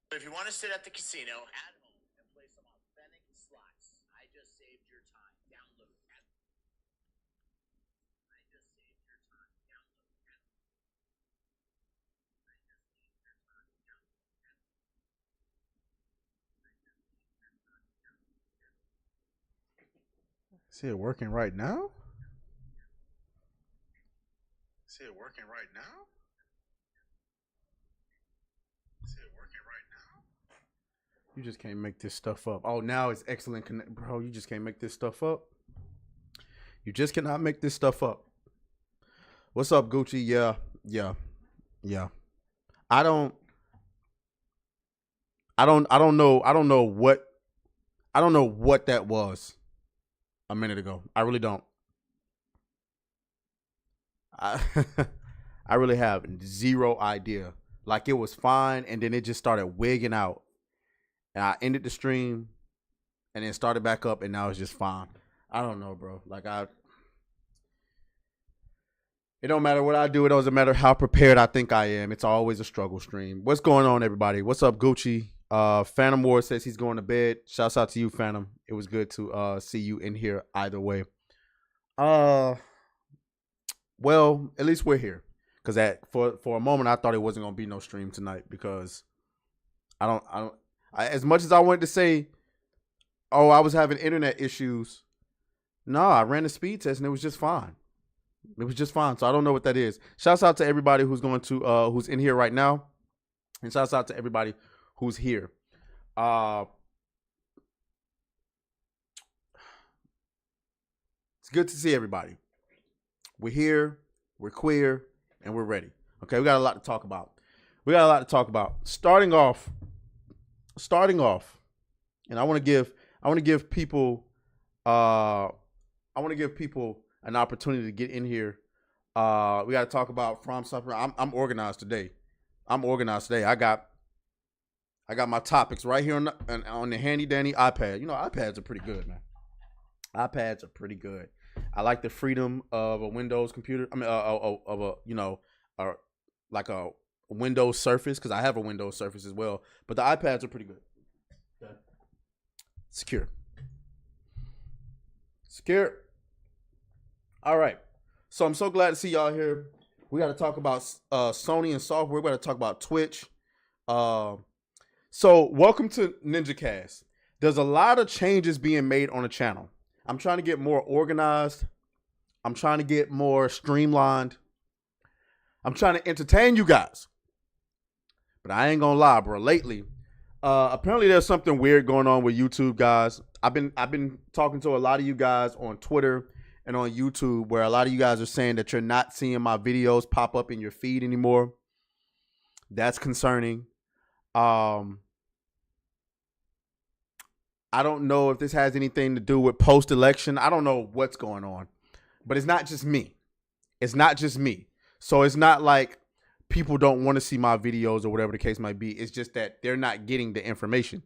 If you want to sit at the casino at home and play some authentic slots, I just saved your time. Download at I just saved your time. Download at I just saved your time. Download at I just saved your time. Download at Is it working right now? Is it working right now? Is it working right now? You just can't make this stuff up. Oh, now it's excellent connect, bro. You just can't make this stuff up. You just cannot make this stuff up. What's up, Gucci? Yeah, yeah, yeah. I don't, I don't know what, I don't know what that was a minute ago. I really don't. I, I really have zero idea. Like it was fine, and then it just started wigging out, and I ended the stream, and then started back up, and now it's just fine. I don't know, bro. It don't matter what I do. It doesn't matter how prepared I think I am. It's always a struggle stream. What's going on, everybody? What's up, Gucci? Phantom War says he's going to bed. Shouts out to you, Phantom. It was good to see you in here either way. Well, at least we're here. Cause for a moment I thought it wasn't gonna be no stream tonight because as much as I wanted to say, oh, I was having internet issues. No, I ran the speed test and it was just fine. It was just fine. So I don't know what that is. Shouts out to everybody who's going to who's in here right now. And shouts out to everybody who's here. It's good to see everybody. We're here, we're queer, and we're ready. Okay, we got a lot to talk about. Starting off, and I want to give people an opportunity to get in here. We got to talk about From Suffering. I'm organized today. I got my topics right here on the handy dandy iPad. You know, iPads are pretty good, man. iPads are pretty good. I like the freedom of a Windows computer. I mean, of a like a Windows Surface, because I have a Windows Surface as well. But the iPads are pretty good. Okay. Secure. All right. So I'm so glad to see y'all here. We got to talk about Sony and software. We got to talk about Twitch. So welcome to NinjaCast. There's a lot of changes being made on the channel. I'm trying to get more organized. I'm trying to get more streamlined. I'm trying to entertain you guys. But I ain't gonna lie, bro. Lately, apparently there's something weird going on with YouTube, guys. I've been talking to a lot of you guys on Twitter and on YouTube, where a lot of you guys are saying that you're not seeing my videos pop up in your feed anymore. That's concerning. I don't know if this has anything to do with post-election. I don't know what's going on. But it's not just me. So it's not like people don't want to see my videos or whatever the case might be. It's just that they're not getting the information.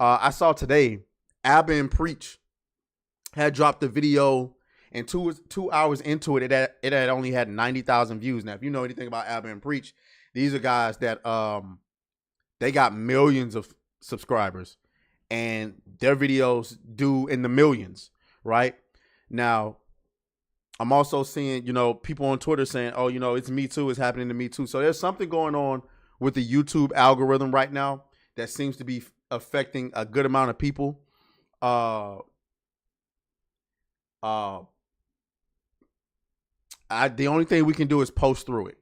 I saw today, Abba and Preach had dropped the video, and 2 hours into it, it had only had 90,000 views. Now, if you know anything about Abba and Preach, these are guys that they got millions of subscribers, and their videos do in the millions, right? Now, I'm also seeing, people on Twitter saying, oh, it's Me Too, it's happening to me too. So there's something going on with the YouTube algorithm right now that seems to be affecting a good amount of people. The only thing we can do is post through it.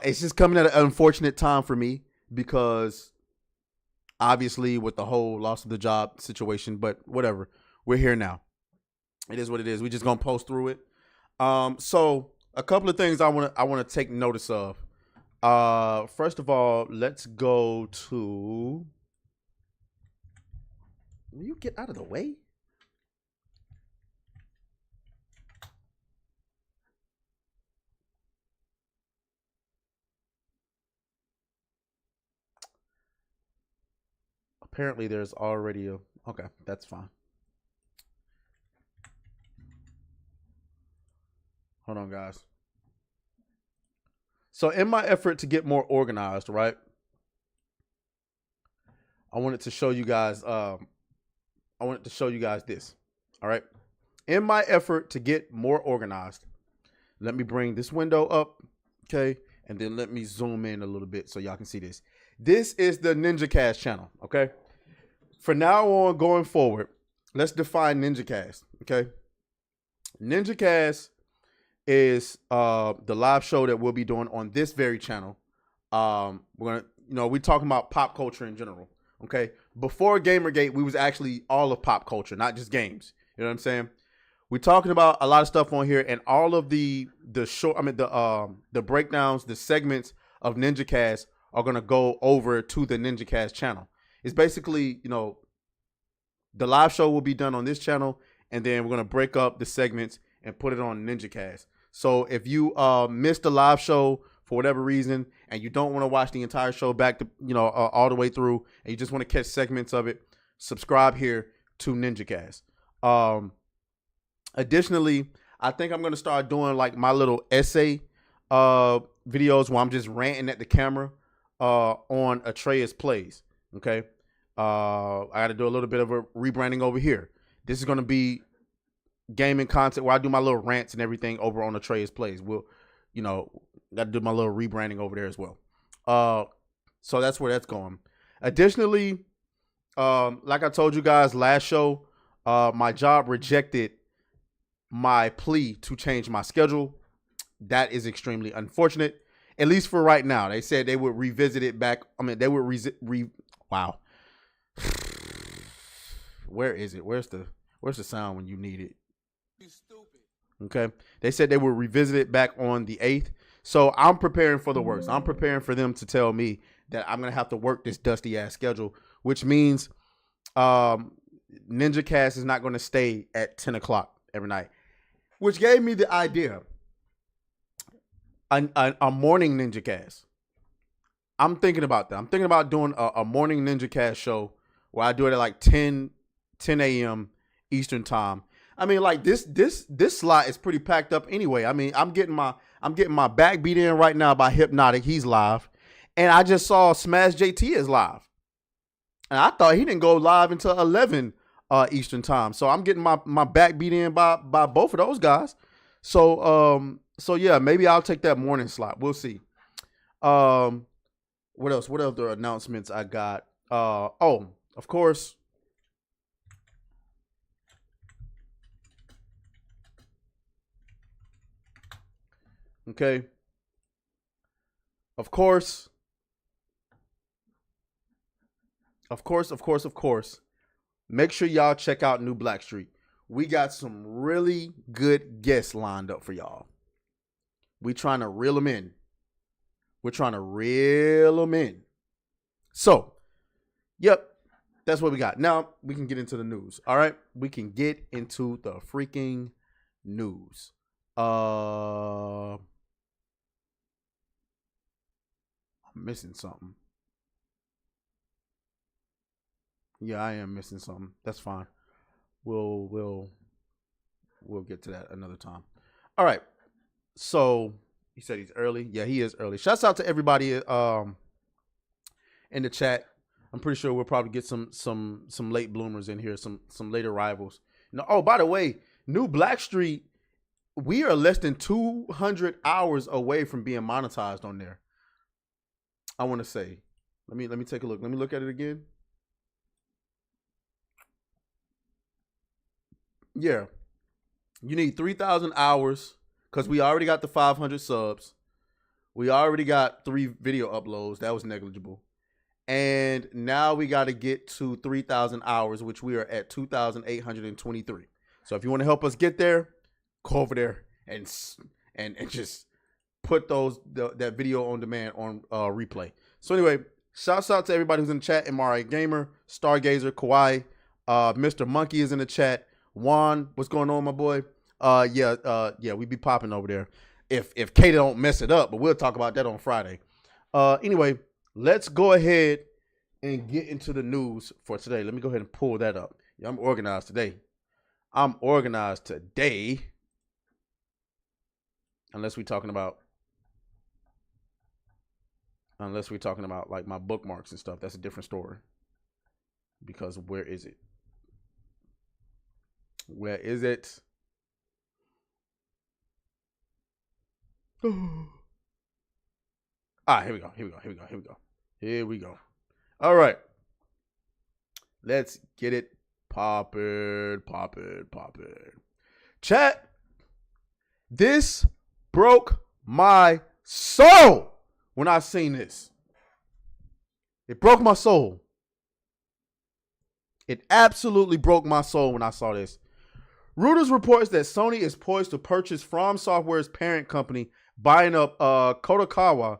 It's just coming at an unfortunate time for me because obviously with the whole loss of the job situation, but whatever, we're here now. It is what it is. We just gonna post through it. So a couple of things I wanna take notice of. First of all, let's go to. Will you get out of the way? Apparently, there's already a. Okay, that's fine. Hold on, guys. So in my effort to get more organized, right? I wanted to show you guys. I wanted to show you guys this. All right. In my effort to get more organized, let me bring this window up. Okay. And then let me zoom in a little bit so y'all can see this. This is the NinjaCast channel. Okay. For now on, going forward, let's define NinjaCast. Okay. NinjaCast is the live show that we'll be doing on this very channel. We're gonna, we're talking about pop culture in general. Okay. Before Gamergate, we was actually all of pop culture, not just games. You know what I'm saying? We're talking about a lot of stuff on here, and all of the breakdowns, the segments of NinjaCast are gonna go over to the NinjaCast channel. It's basically, the live show will be done on this channel, and then we're gonna break up the segments and put it on NinjaCast. So if you missed the live show for whatever reason, and you don't want to watch the entire show back to all the way through, and you just want to catch segments of it, subscribe here to NinjaCast. Additionally, I think I'm gonna start doing like my little essay videos where I'm just ranting at the camera on aTraes Plays. Okay, I got to do a little bit of a rebranding over here. This is gonna be gaming content where I do my little rants and everything over on aTraes Plays. We'll, got to do my little rebranding over there as well. So that's where that's going. Additionally, like I told you guys last show, my job rejected my plea to change my schedule. That is extremely unfortunate, at least for right now. They said they would revisit it back. I mean, they would wow. Where is it? Where's the sound when you need it? You stupid. Okay. They said they would revisit it back on the 8th. So I'm preparing for the worst. I'm preparing for them to tell me that I'm going to have to work this dusty ass schedule, which means NinjaCast is not going to stay at 10 o'clock every night, which gave me the idea. A morning NinjaCast. I'm thinking about that. I'm thinking about doing a morning NinjaCast show where I do it at like 10 a.m. Eastern time. I mean, like this slot is pretty packed up anyway. I mean, I'm getting my back beat in right now by Hypnotic. He's live. And I just saw Smash JT is live. And I thought he didn't go live until 11 Eastern time. So I'm getting my back beat in by both of those guys. So yeah, maybe I'll take that morning slot. We'll see. What else? What other announcements I got? Oh, of course. Okay. Of course. Make sure y'all check out New Blackstreet. We got some really good guests lined up for y'all. We trying to reel them in. So, yep, that's what we got. Now we can get into the news. All right, we can get into the freaking news. I'm missing something. Yeah, I am missing something. That's fine. We'll get to that another time. All right. So he said he's early. Yeah, he is early. Shouts out to everybody in the chat. I'm pretty sure we'll probably get some late bloomers in here, some late arrivals. Oh, by the way, New Blackstreet, we are less than 200 hours away from being monetized on there. I want to say. Let me take a look. Let me look at it again. Yeah. You need 3,000 hours because we already got the 500 subs. We already got 3 video uploads. That was negligible. And now we got to get to 3,000 hours, which we are at 2,823. So if you want to help us get there, go over there and just put that video on demand on replay. So anyway, shouts out to everybody who's in the chat. MRI Gamer, Stargazer, Kawhi, Mr. Monkey is in the chat. Juan, what's going on, my boy? Yeah, we be popping over there. If Kate don't mess it up, but we'll talk about that on Friday. Anyway, let's go ahead and get into the news for today. Let me go ahead and pull that up. Yeah, I'm organized today. Unless we're talking about like my bookmarks and stuff. That's a different story. Because where is it? Where is it? Here we go. Here we go. All right. Let's get it poppin'. Chat, this broke my soul when I seen this. It broke my soul. It absolutely broke my soul when I saw this. Reuters reports that Sony is poised to purchase From Software's parent company. Buying up Kodokawa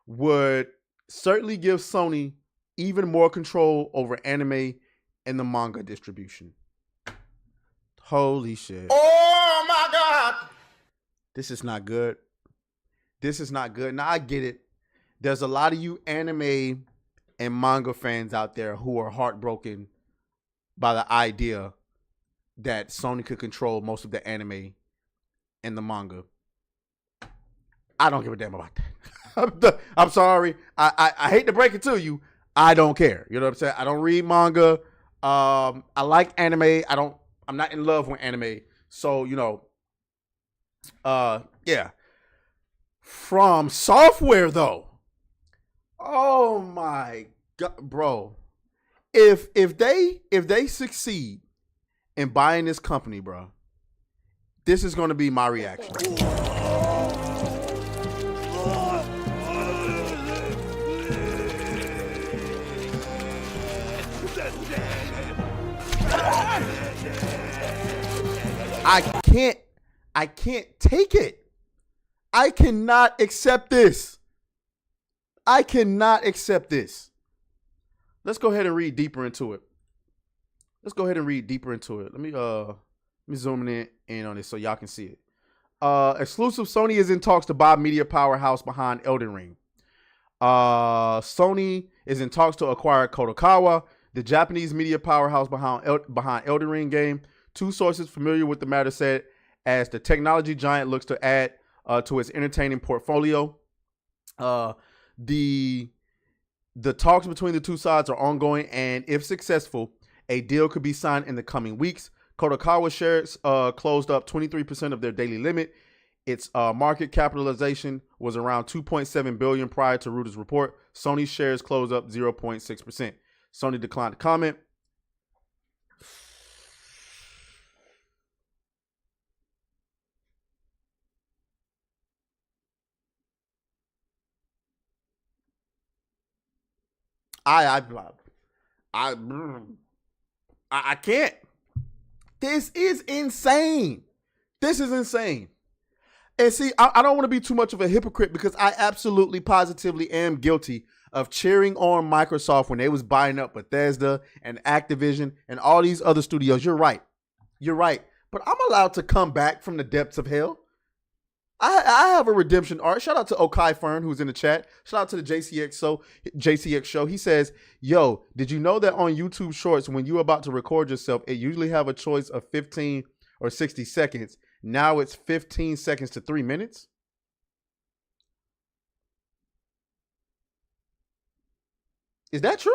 would certainly give Sony even more control over anime and the manga distribution. Holy shit. Oh my God. This is not good. Now I get it. There's a lot of you anime and manga fans out there who are heartbroken by the idea that Sony could control most of the anime and the manga. I don't give a damn about that. I'm sorry. I hate to break it to you. I don't care. You know what I'm saying? I don't read manga. I like anime. I'm not in love with anime. So, yeah. From Software though. Oh my God, bro. If they succeed in buying this company, bro, this is going to be my reaction. I can't take it. I cannot accept this. Let's go ahead and read deeper into it. Let me zoom in on this so y'all can see it. Exclusive: Sony is in talks to buy media powerhouse behind Elden Ring. Sony is in talks to acquire Kodokawa, the Japanese media powerhouse behind Elden Ring game. Two sources familiar with the matter said as the technology giant looks to add to its entertaining portfolio. The talks between the two sides are ongoing, and if successful, a deal could be signed in the coming weeks. Kodokawa shares closed up 23% of their daily limit. Its market capitalization was around $2.7 billion prior to Reuters' report. Sony shares closed up 0.6%. Sony declined to comment. I can't. This is insane. And see, I don't want to be too much of a hypocrite because I absolutely positively am guilty of cheering on Microsoft when they was buying up Bethesda and Activision and all these other studios. You're right. But I'm allowed to come back from the depths of hell. I have a redemption arc. Shout out to Okai Fern, who's in the chat. Shout out to the JCX show. He says, yo, did you know that on YouTube Shorts, when you're about to record yourself, it usually have a choice of 15 or 60 seconds. Now it's 15 seconds to 3 minutes. Is that true?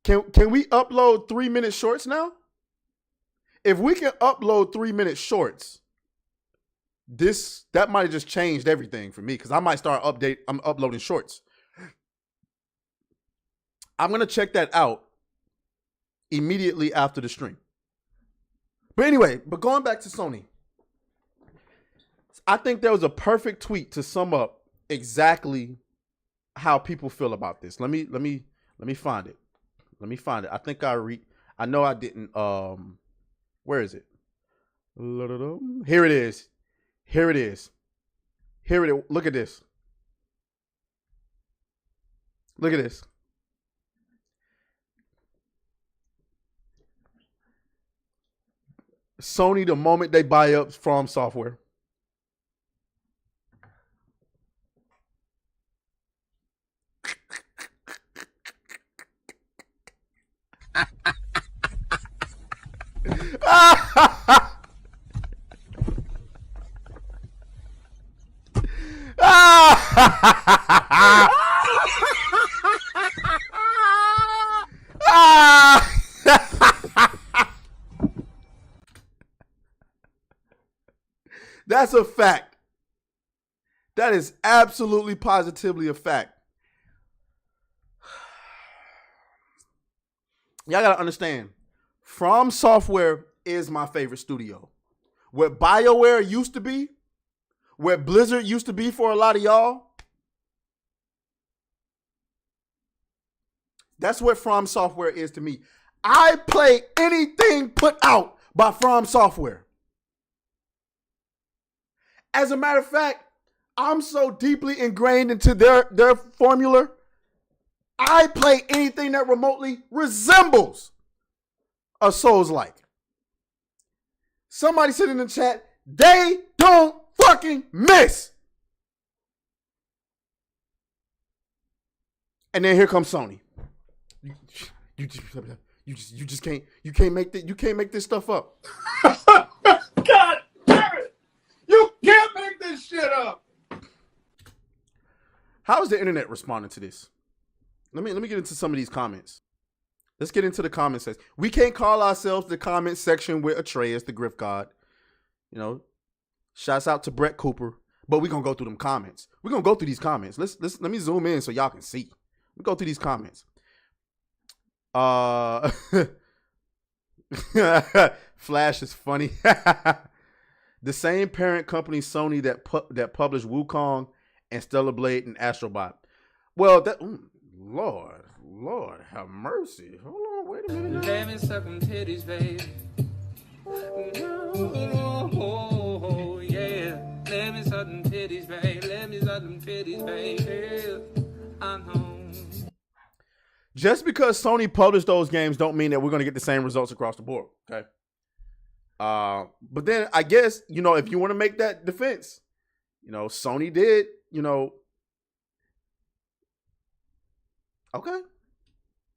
Can we upload 3-minute shorts now? If we can upload 3-minute shorts, that might have just changed everything for me because I might start I'm uploading shorts. I'm gonna check that out immediately after the stream. But anyway, going back to Sony, I think there was a perfect tweet to sum up exactly how people feel about this. Let me find it. I think I know I didn't. Where is it? Here it is. Look at this. Sony, the moment they buy up From Software. That's a fact. That is absolutely positively a fact. Y'all gotta understand, From Software is my favorite studio. Where BioWare used to be, where Blizzard used to be for a lot of y'all, that's what From Software is to me. I play anything put out by From Software. As a matter of fact, I'm so deeply ingrained into their formula, I play anything that remotely resembles a Souls-like. Somebody said in the chat, they don't fucking miss. And then here comes Sony. You just can't make this stuff up. God damn it! You can't make this shit up. How is the internet responding to this? Let me get into some of these comments. Let's get into the comment section. We can't call ourselves the comment section with aTraes, the Griff God. You know, shouts out to Brett Cooper. But we're gonna go through them comments. We're gonna go through these comments. Let me zoom in so y'all can see. Let me go through these comments. Flash is funny. The same parent company Sony that published Wukong and Stellar Blade and Astrobot. Well, that Lord have mercy. Hold on, wait a minute. Let me suck them titties, baby. Oh, yeah. Let me suck them titties, baby. Let me suck them titties, baby. I'm home. Just because Sony published those games don't mean that we're going to get the same results across the board, okay? But then I guess, you know, if you want to make that defense, you know, Sony did, you know, okay.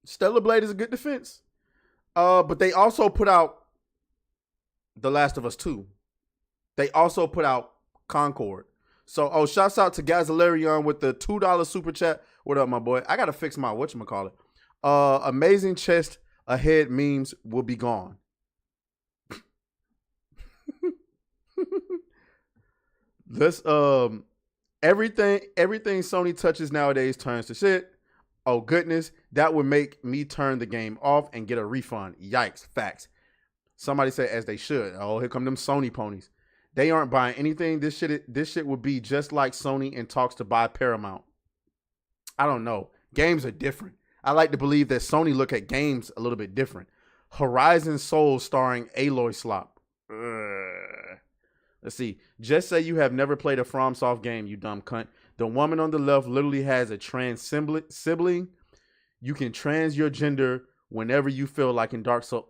Stellar Blade is a good defense. But they also put out The Last of Us 2. They also put out Concord. So, shouts out to Gazalarion with the $2 super chat. What up, my boy? I got to fix my whatchamacallit. Amazing chest ahead memes will be gone. Let's, everything Sony touches nowadays turns to shit. Oh, goodness. That would make me turn the game off and get a refund. Yikes. Facts. Somebody said as they should. Oh, here come them Sony ponies. They aren't buying anything. This shit would be just like Sony in talks to buy Paramount. I don't know. Games are different. I like to believe that Sony look at games a little bit different. Horizon Souls starring Aloy Slop. Let's see. Just say you have never played a FromSoft game, you dumb cunt. The woman on the left literally has a trans sibling. You can trans your gender whenever you feel like in Dark Souls.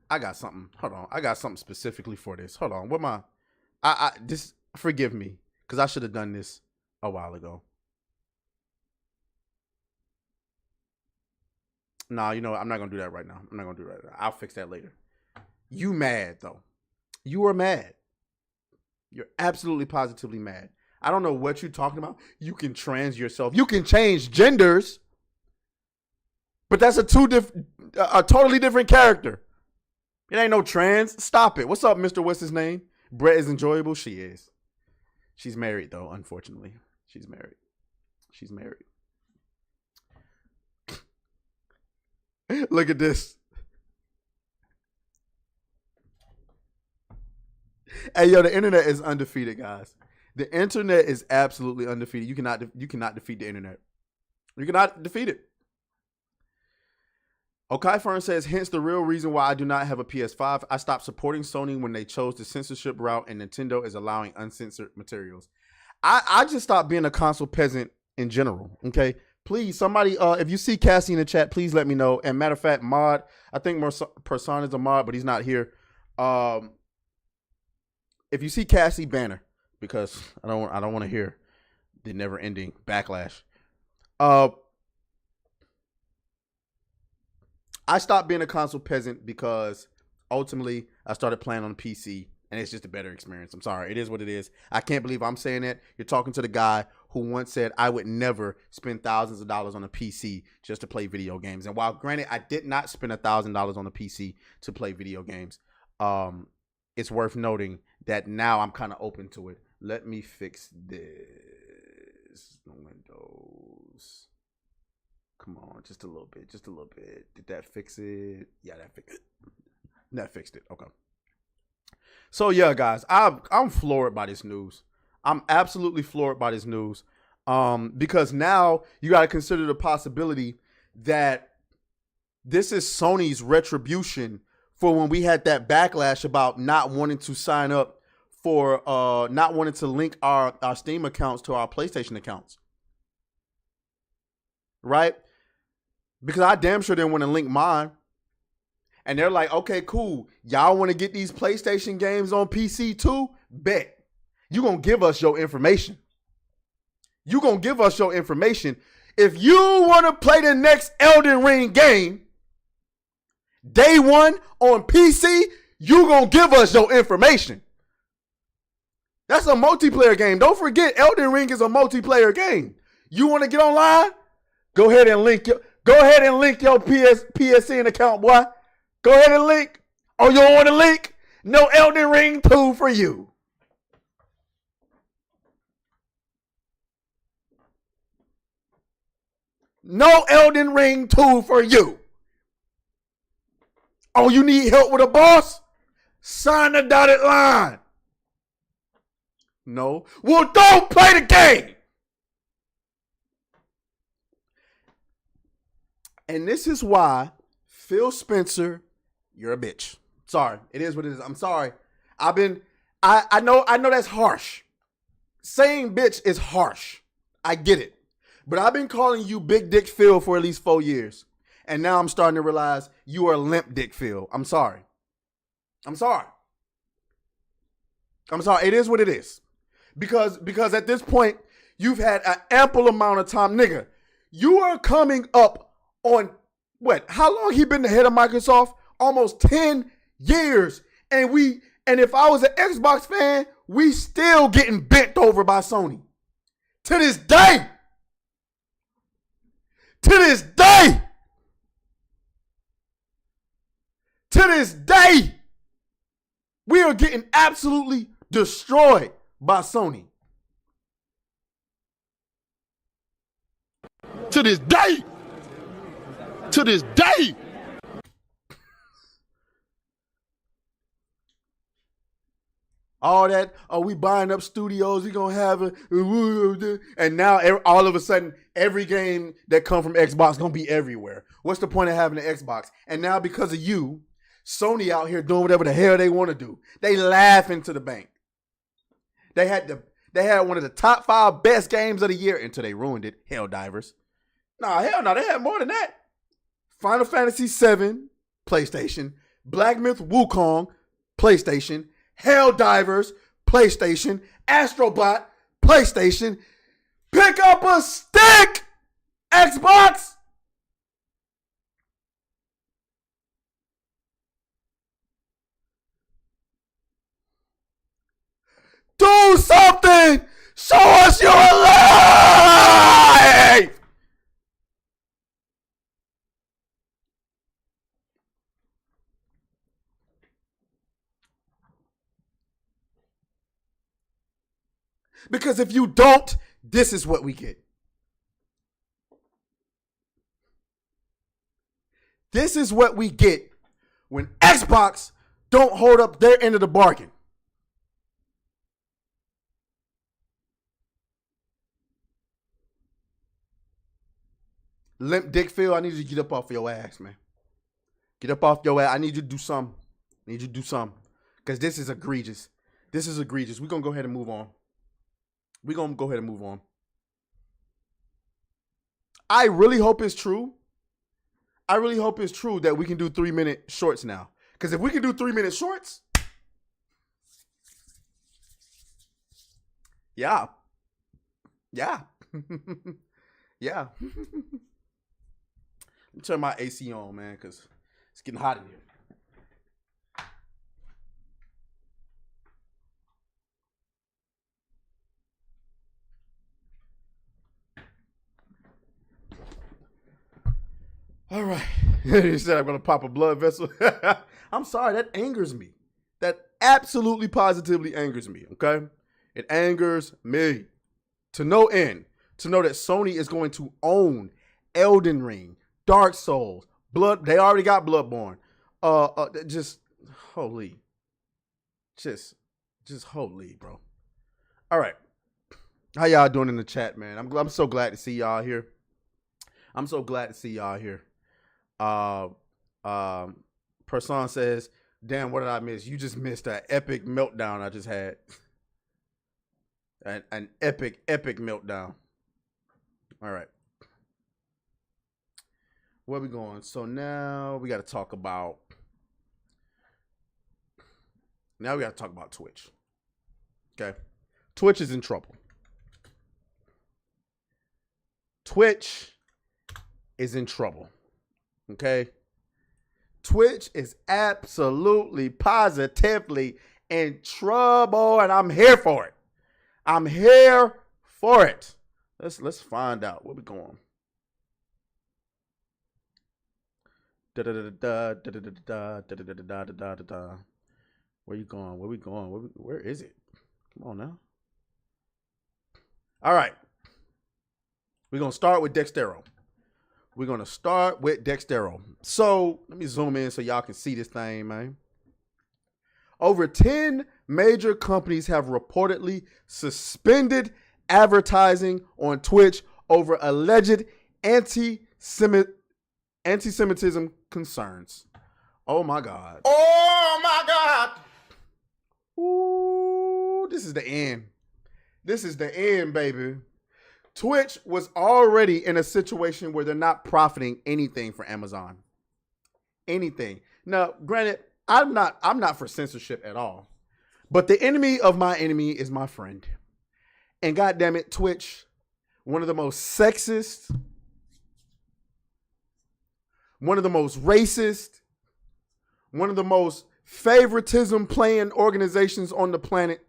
I got something. Hold on. I got something specifically for this. Hold on. What this forgive me, because I should have done this a while ago. Nah, you know what? I'm not gonna do that right now. I'll fix that later. You mad though. You are mad. You're absolutely positively mad. I don't know what you're talking about. You can trans yourself. You can change genders. But that's a totally different character. It ain't no trans. Stop it. What's up, Mr. What's his name? Brett is enjoyable. She is. She's married, though, unfortunately. She's married. Look at this. Hey, yo, the internet is undefeated, guys. The internet is absolutely undefeated. You cannot defeat the internet. You cannot defeat it. Okai Fern says, hence the real reason why I do not have a PS5. I stopped supporting Sony when they chose the censorship route and Nintendo is allowing uncensored materials. I just stopped being a console peasant in general, okay? Please, somebody, if you see Cassie in the chat, please let me know. And matter of fact, Mod, I think Persona is a mod, but he's not here. If you see Cassie, banner, because I don't want to hear the never-ending backlash. I stopped being a console peasant because ultimately I started playing on PC, and it's just a better experience. I'm sorry. It is what it is. I can't believe I'm saying that. You're talking to the guy who once said I would never spend thousands of dollars on a PC just to play video games. And while granted, I did not spend $1,000 on a PC to play video games, it's worth noting that now I'm kind of open to it. Let me fix this. Windows. Come on, just a little bit. Just a little bit. Did that fix it? Yeah, that fixed it. That fixed it. Okay. So yeah, guys, I'm floored by this news. I'm absolutely floored by this news. Because now you got to consider the possibility that this is Sony's retribution for when we had that backlash about not wanting to sign up for, not wanting to link our Steam accounts to our PlayStation accounts. Right? Because I damn sure didn't want to link mine. And they're like, okay, cool. Y'all want to get these PlayStation games on PC too? Bet. You going to give us your information. You going to give us your information. If you want to play the next Elden Ring game, day one on PC, you going to give us your information. That's a multiplayer game. Don't forget, Elden Ring is a multiplayer game. You want to get online? Go ahead and link your PSN account, boy. Go ahead and link. Oh, you don't want to link? No Elden Ring 2 for you. No Elden Ring 2 for you. Oh, you need help with a boss? Sign the dotted line. No. Well, don't play the game. And this is why Phil Spencer, you're a bitch. Sorry. It is what it is. I'm sorry. I know that's harsh. Saying bitch is harsh. I get it. But I've been calling you Big Dick Phil for at least 4 years. And now I'm starting to realize you are Limp Dick Phil. I'm sorry. I'm sorry. It is what it is. Because at this point, you've had an ample amount of time. Nigga, you are coming up on what? How long he been the head of Microsoft? Almost 10 years. And if I was an Xbox fan, we still getting bent over by Sony. To this day. To this day. To this day. We are getting absolutely destroyed by Sony. To this day. To this day. All that, we buying up studios, we gonna have a, and now all of a sudden, every game that come from Xbox gonna be everywhere. What's the point of having an Xbox? And now because of you, Sony out here doing whatever the hell they want to do. They laugh into the bank. They had one of the top 5 best games of the year until they ruined it. Helldivers. Nah, hell no, they had more than that. Final Fantasy VII, PlayStation. Black Myth Wukong, PlayStation. Helldivers, PlayStation. Astrobot, PlayStation. Pick up a stick, Xbox. Do something. Show us you're alive. Because if you don't, this is what we get. This is what we get when Xbox don't hold up their end of the bargain. Limp Dick Phil, I need you to get up off your ass, man. Get up off your ass. I need you to do something. Because this is egregious. We're going to go ahead and move on. I really hope it's true. That we can do 3-minute shorts now. Because if we can do 3-minute shorts, yeah. Yeah. Let me turn my AC on, man, because getting hot in here. All right. He said I'm going to pop a blood vessel. I'm sorry. That angers me. That absolutely positively angers me. Okay. It angers me to no end to know that Sony is going to own Elden Ring, Dark Souls, Blood. They already got Bloodborne. Just holy. Just holy, bro. All right. How y'all doing in the chat, man? I'm so glad to see y'all here. I'm so glad to see y'all here. Person says, damn, what did I miss? You just missed an epic meltdown I just had. An epic meltdown. All right. Where we going? So now we got to talk about Twitch. Okay. Twitch is in trouble. Twitch is in trouble. Okay. Twitch is absolutely, positively in trouble, and I'm here for it. I'm here for it. Let's find out where we going. Where you going? Where we going? Where is it? Come on now. All right. We're going to start with Dextero. So let me zoom in so y'all can see this thing, man. Over 10 major companies have reportedly suspended advertising on Twitch over alleged anti-Semitism concerns. Oh my God. Oh my God. Ooh, this is the end. This is the end, baby. Twitch was already in a situation where they're not profiting anything for Amazon. Anything. Now, granted, I'm not for censorship at all. But the enemy of my enemy is my friend. And goddamn it, Twitch, one of the most sexist, one of the most racist, one of the most favoritism playing organizations on the planet.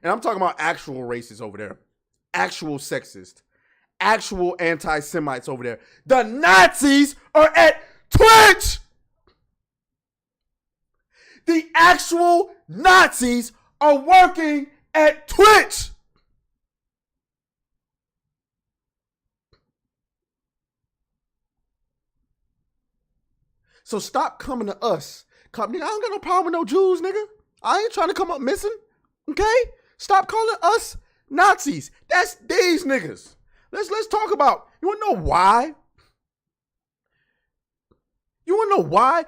And I'm talking about actual racists over there. Actual sexist. Actual anti-Semites over there. The Nazis are at Twitch! The actual Nazis are working at Twitch! So stop coming to us. Nigga, I don't got no problem with no Jews, nigga. I ain't trying to come up missing. Okay? Stop calling us Nazis. That's these niggas. Let's talk about. You wanna know why?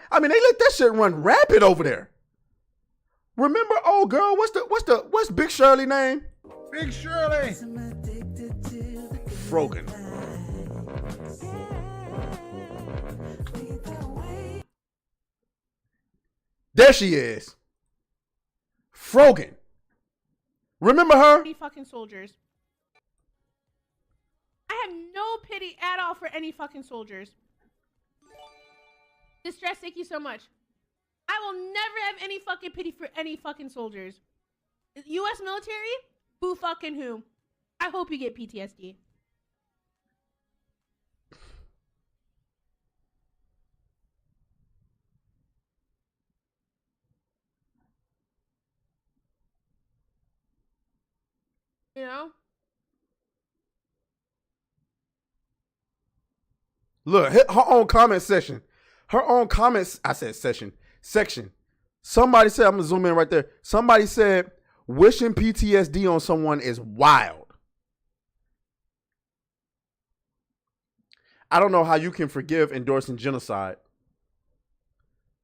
I mean, they let that shit run rapid over there. Remember, old girl, what's Big Shirley name? Big Shirley. Frogan. There she is. Frogan. Remember her? Any fucking soldiers. I have no pity at all for any fucking soldiers. Distress, thank you so much. I will never have any fucking pity for any fucking soldiers. U.S. military? Boo fucking who? I hope you get PTSD. You know? Look, her own comment section. Her own comments, I said section. Somebody said, I'm going to zoom in right there. Somebody said, wishing PTSD on someone is wild. I don't know how you can forgive endorsing genocide.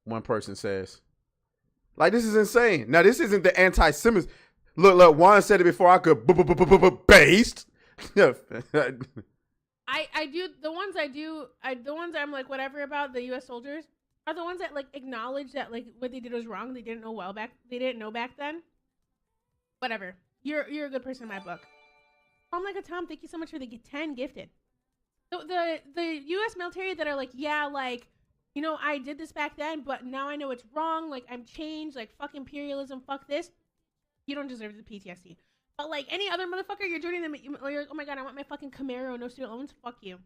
One person says. Like, this is insane. Now, this isn't the anti-Semitism. Look, Juan said it before I could based. I do the ones I'm like whatever about the U.S. soldiers are the ones that like acknowledge that like what they did was wrong. They didn't know back then. Whatever. You're a good person in my book. I'm like a Tom. Thank you so much for the 10 gifted. So the U.S. military that are like, yeah, like you know, I did this back then, but now I know it's wrong. Like, I'm changed. Like, fuck imperialism. Fuck this. You don't deserve the PTSD. But, like, any other motherfucker, you're joining them. You're like, oh my God, I want my fucking Camaro, no student loans. Fuck you.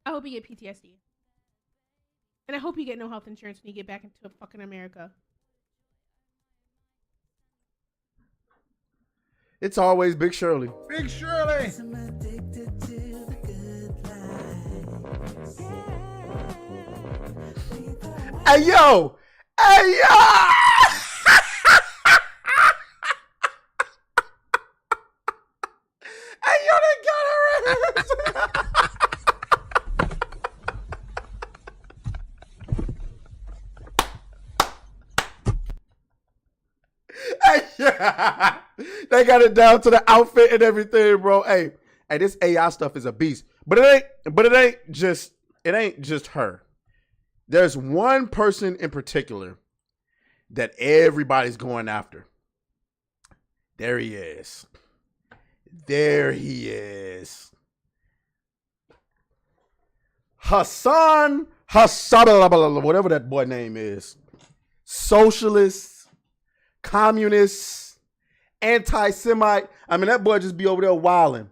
I hope you get PTSD. And I hope you get no health insurance when you get back into fucking America. It's always Big Shirley. Big Shirley. Hey, yo. Hey, yo. Hey, yo, they got her ass. Hey, yeah. They got it down to the outfit and everything, bro. Hey, this AI stuff is a beast. But it ain't just her. There's one person in particular that everybody's going after. There he is. There he is. Hassan, whatever that boy name is. Socialist, communist, anti-Semite. I mean, that boy just be over there wilding.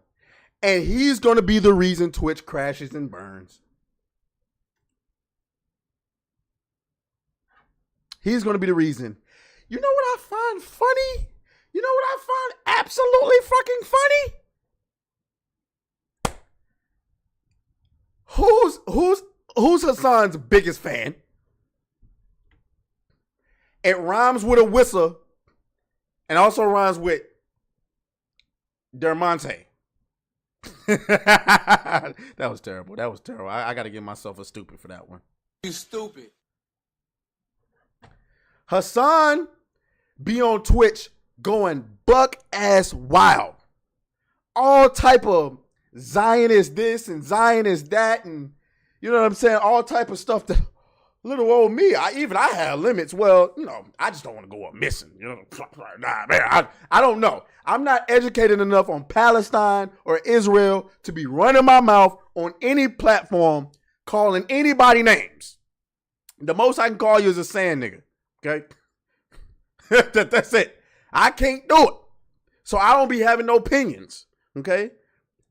And he's going to be the reason Twitch crashes and burns. He's going to be the reason. You know what I find funny? You know what I find absolutely fucking funny? Who's Hassan's biggest fan? It rhymes with a whistle and also rhymes with Dermonte. That was terrible. That was terrible. I got to give myself a stupid for that one. You stupid. Hassan be on Twitch going buck ass wild. All type of Zionist this and Zionist that, and you know what I'm saying? All type of stuff that little old me, I had limits. Well, you know, I just don't want to go up missing. You know, nah, man, I don't know. I'm not educated enough on Palestine or Israel to be running my mouth on any platform calling anybody names. The most I can call you is a sand nigga. Okay? That's it. I can't do it. So I don't be having no opinions. Okay?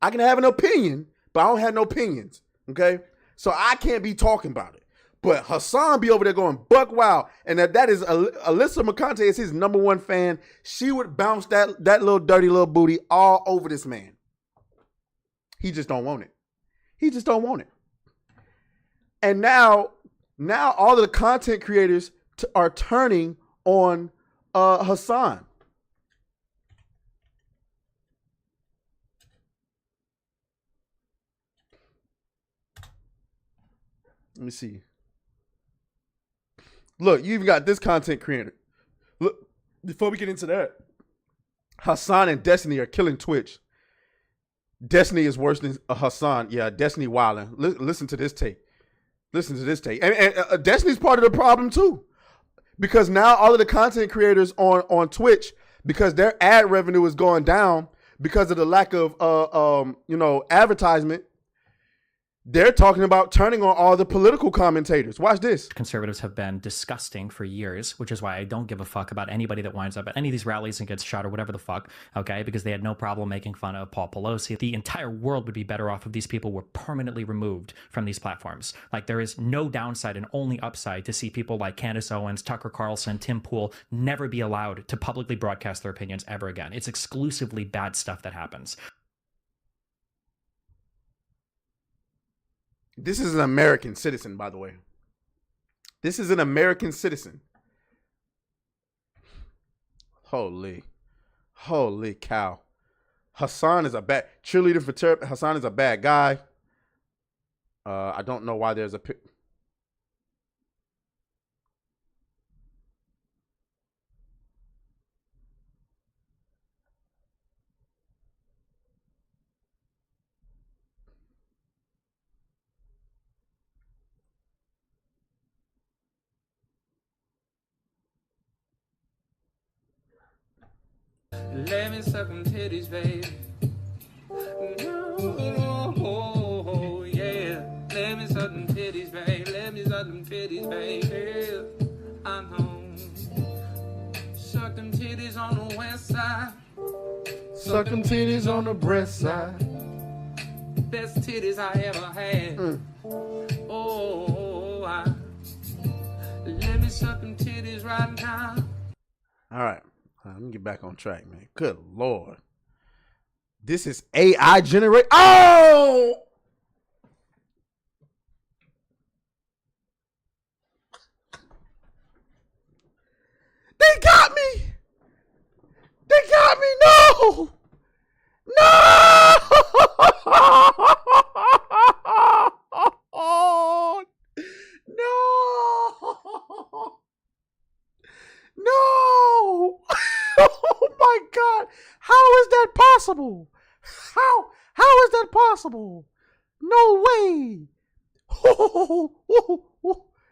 I can have an opinion, but I don't have no opinions. Okay? So I can't be talking about it. But Hassan be over there going buck wild. And that is Alyssa McConte is his number one fan. She would bounce that little dirty little booty all over this man. He just don't want it. He just don't want it. And now all of the content creators are turning on Hassan. Let me see. Look, you even got this content creator. Look, before we get into that, Hassan and Destiny are killing Twitch. Destiny is worse than Hassan. Yeah, Destiny wilding. Listen to this tape. Listen to this tape. And Destiny's part of the problem too. Because now all of the content creators on Twitch, because their ad revenue is going down because of the lack of advertisement, they're talking about turning on all the political commentators. Watch this. Conservatives have been disgusting for years, which is why I don't give a fuck about anybody that winds up at any of these rallies and gets shot or whatever the fuck, okay? Because they had no problem making fun of Paul Pelosi. The entire world would be better off if these people were permanently removed from these platforms. Like, there is no downside and only upside to see people like Candace Owens, Tucker Carlson, Tim Pool never be allowed to publicly broadcast their opinions ever again. It's exclusively bad stuff that happens. This is an American citizen, by the way. This is an American citizen. Holy cow. Hassan is a bad cheerleader for terror. Hassan is a bad guy. I don't know why there's a Let me suck them titties, baby. Oh, yeah. Let me suck them titties, titties, babe. Let me suck them titties, babe. Yeah, I know. Suck them titties on the west side. Suck them titties on the breast side. Best titties I ever had. Oh, let me suck them titties right now. All right. Let me get back on track, man. Good Lord. This is AI generate. Oh! They got me. They got me. No. No. No. No. Oh my God. How is that possible? How is that possible? No way.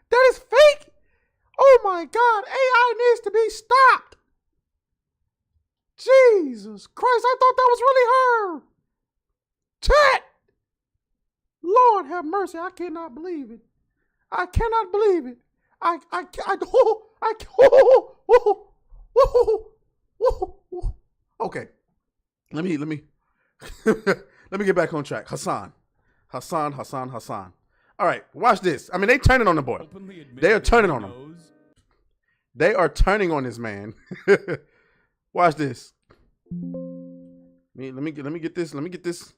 That is fake. Oh my God. AI needs to be stopped. Jesus Christ. I thought that was really her. Chat. Lord have mercy. I cannot believe it. I cannot believe it. Okay. Let me let me get back on track. Hassan. All right, watch this. I mean, they turning on the boy. They are turning on him. They are turning on this man. Watch this. Let me get this.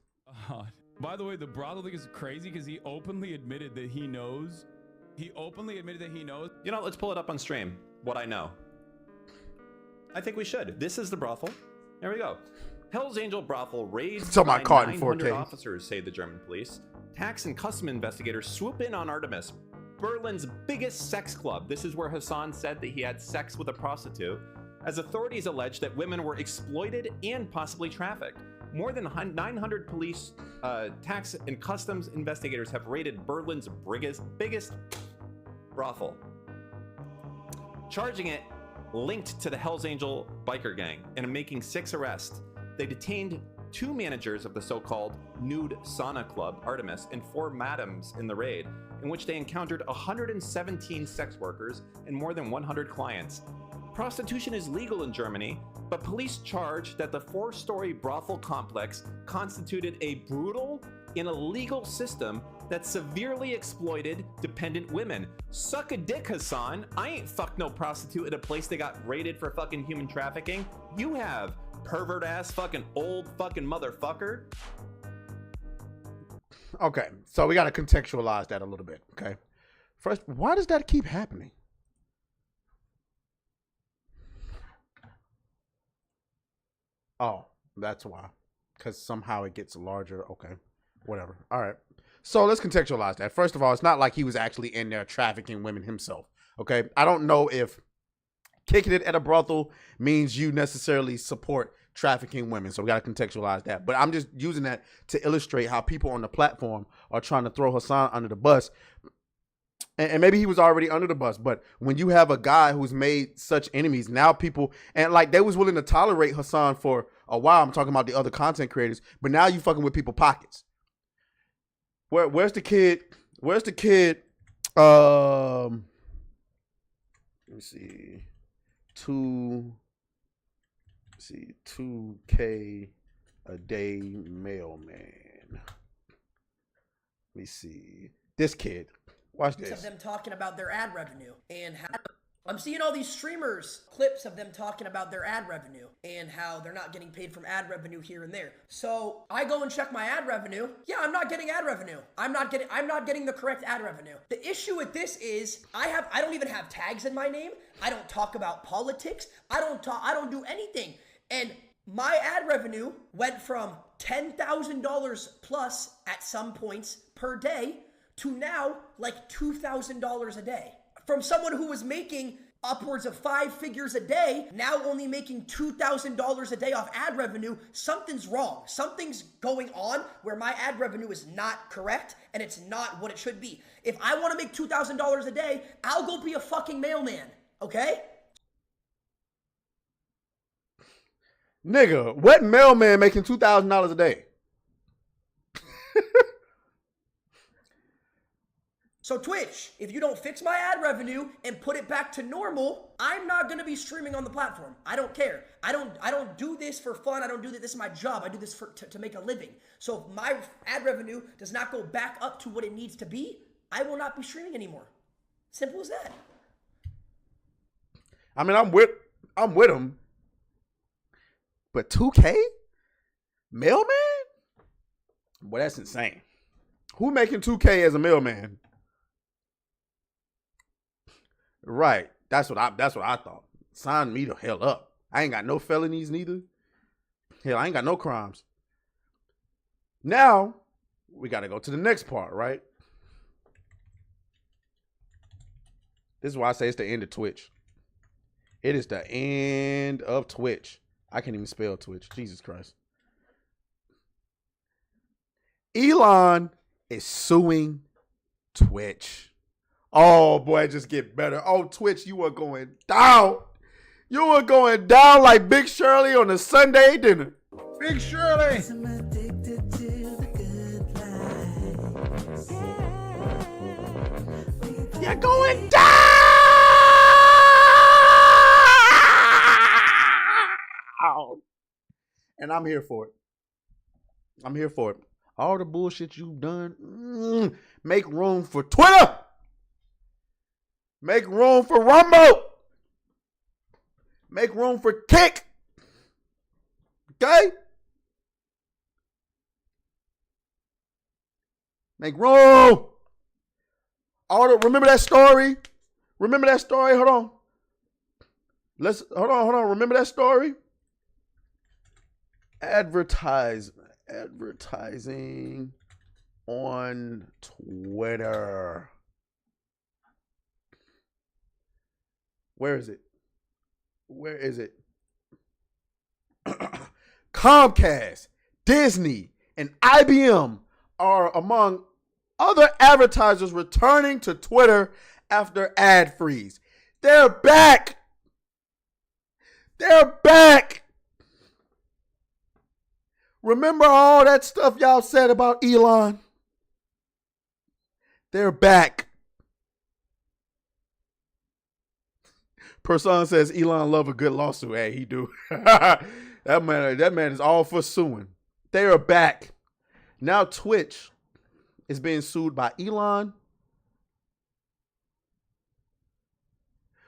By the way, the brothel thing is crazy because he openly admitted that he knows. You know, let's pull it up on stream. What I know. I think we should. This is the brothel. There we go. Hell's Angel brothel raised Tell my by card in 900 4K. officers, say the German police. Tax and custom investigators swoop in on Artemis, Berlin's biggest sex club. This is where Hassan said that he had sex with a prostitute, as authorities allege that women were exploited and possibly trafficked. More than 900 police, tax and customs investigators have raided Berlin's biggest brothel, charging it linked to the Hells Angel biker gang and making 6 arrests. They detained 2 managers of the so-called nude sauna club, Artemis, and 4 madams in the raid, in which they encountered 117 sex workers and more than 100 clients. Prostitution is legal in Germany, but police charge that the 4-story brothel complex constituted a brutal and illegal system that severely exploited dependent women. Suck a dick, Hassan. I ain't fucked no prostitute at a place that got raided for fucking human trafficking. You have, pervert ass fucking old fucking motherfucker. Okay, so we got to contextualize that a little bit, okay? First, why does that keep happening? Oh, that's why. Because somehow it gets larger. Okay, whatever. All right. So let's contextualize that. First of all, it's not like he was actually in there trafficking women himself. Okay, I don't know if kicking it at a brothel means you necessarily support trafficking women. So we got to contextualize that. But I'm just using that to illustrate how people on the platform are trying to throw Hassan under the bus. And maybe he was already under the bus, but when you have a guy who's made such enemies, now people, and like they was willing to tolerate Hassan for a while. I'm talking about the other content creators, but now you fucking with people's pockets. Where's the kid? Where's the kid? Let me see. 2K a day mailman. Let me see. This kid. Watch this. Of them talking about their ad revenue and how I'm seeing all these streamers clips of them talking about their ad revenue and how they're not getting paid from ad revenue here and there. So I go and check my ad revenue. Yeah, I'm not getting ad revenue. I'm not getting the correct ad revenue. The issue with this is I don't even have tags in my name. I don't talk about politics. I don't do anything. And my ad revenue went from $10,000 plus at some points per day to now like $2,000 a day. From someone who was making upwards of 5 figures a day, now only making $2,000 a day off ad revenue, something's wrong. Something's going on where my ad revenue is not correct and it's not what it should be. If I want to make $2,000 a day, I'll go be a fucking mailman, okay? Nigga, what mailman making $2,000 a day? So Twitch, if you don't fix my ad revenue and put it back to normal, I'm not going to be streaming on the platform. I don't care. I don't do this for fun. I don't do this. This is my job. I do this to make a living. So if my ad revenue does not go back up to what it needs to be, I will not be streaming anymore. Simple as that. I mean, I'm with him. But 2K? Mailman? Boy, that's insane. Who making 2K as a mailman? Right. That's what I thought. Sign me the hell up. I ain't got no felonies neither. Hell, I ain't got no crimes. Now, we got to go to the next part, right? This is why I say it's the end of Twitch. It is the end of Twitch. I can't even spell Twitch. Jesus Christ. Elon is suing Twitch. Oh, boy, just get better. Oh, Twitch, you are going down. You were going down like Big Shirley on a Sunday dinner. Big Shirley. You're going down. And I'm here for it. I'm here for it. All the bullshit you've done, make room for Twitter. Make room for Rumble. Make room for Kick. Okay? Make room. Remember that story? Remember that story? Hold on. Hold on. Remember that story? Advertising on Twitter. Where is it? Comcast, Disney, and IBM are among other advertisers returning to Twitter after ad freeze. They're back. They're back. Remember all that stuff y'all said about Elon? They're back. Person says Elon love a good lawsuit. Hey, he do. that man is all for suing. They are back. Now Twitch is being sued by Elon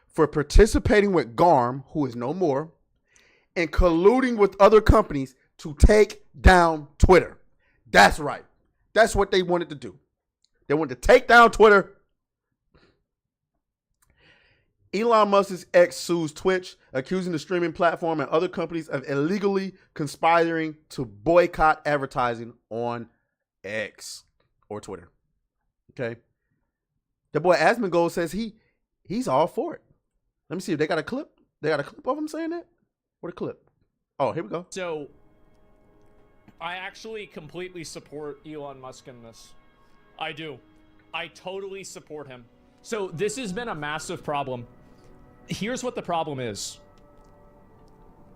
for participating with Garm, who is no more, and colluding with other companies to take down Twitter. That's right. That's what they wanted to do. They wanted to take down Twitter. Elon Musk's ex sues Twitch, accusing the streaming platform and other companies of illegally conspiring to boycott advertising on X or Twitter. Okay. The boy Asmongold says he's all for it. Let me see if they got a clip. They got a clip of him saying that? What a clip. Oh, here we go. So, I actually completely support Elon Musk in this. I do. I totally support him. So, this has been a massive problem. Here's what the problem is.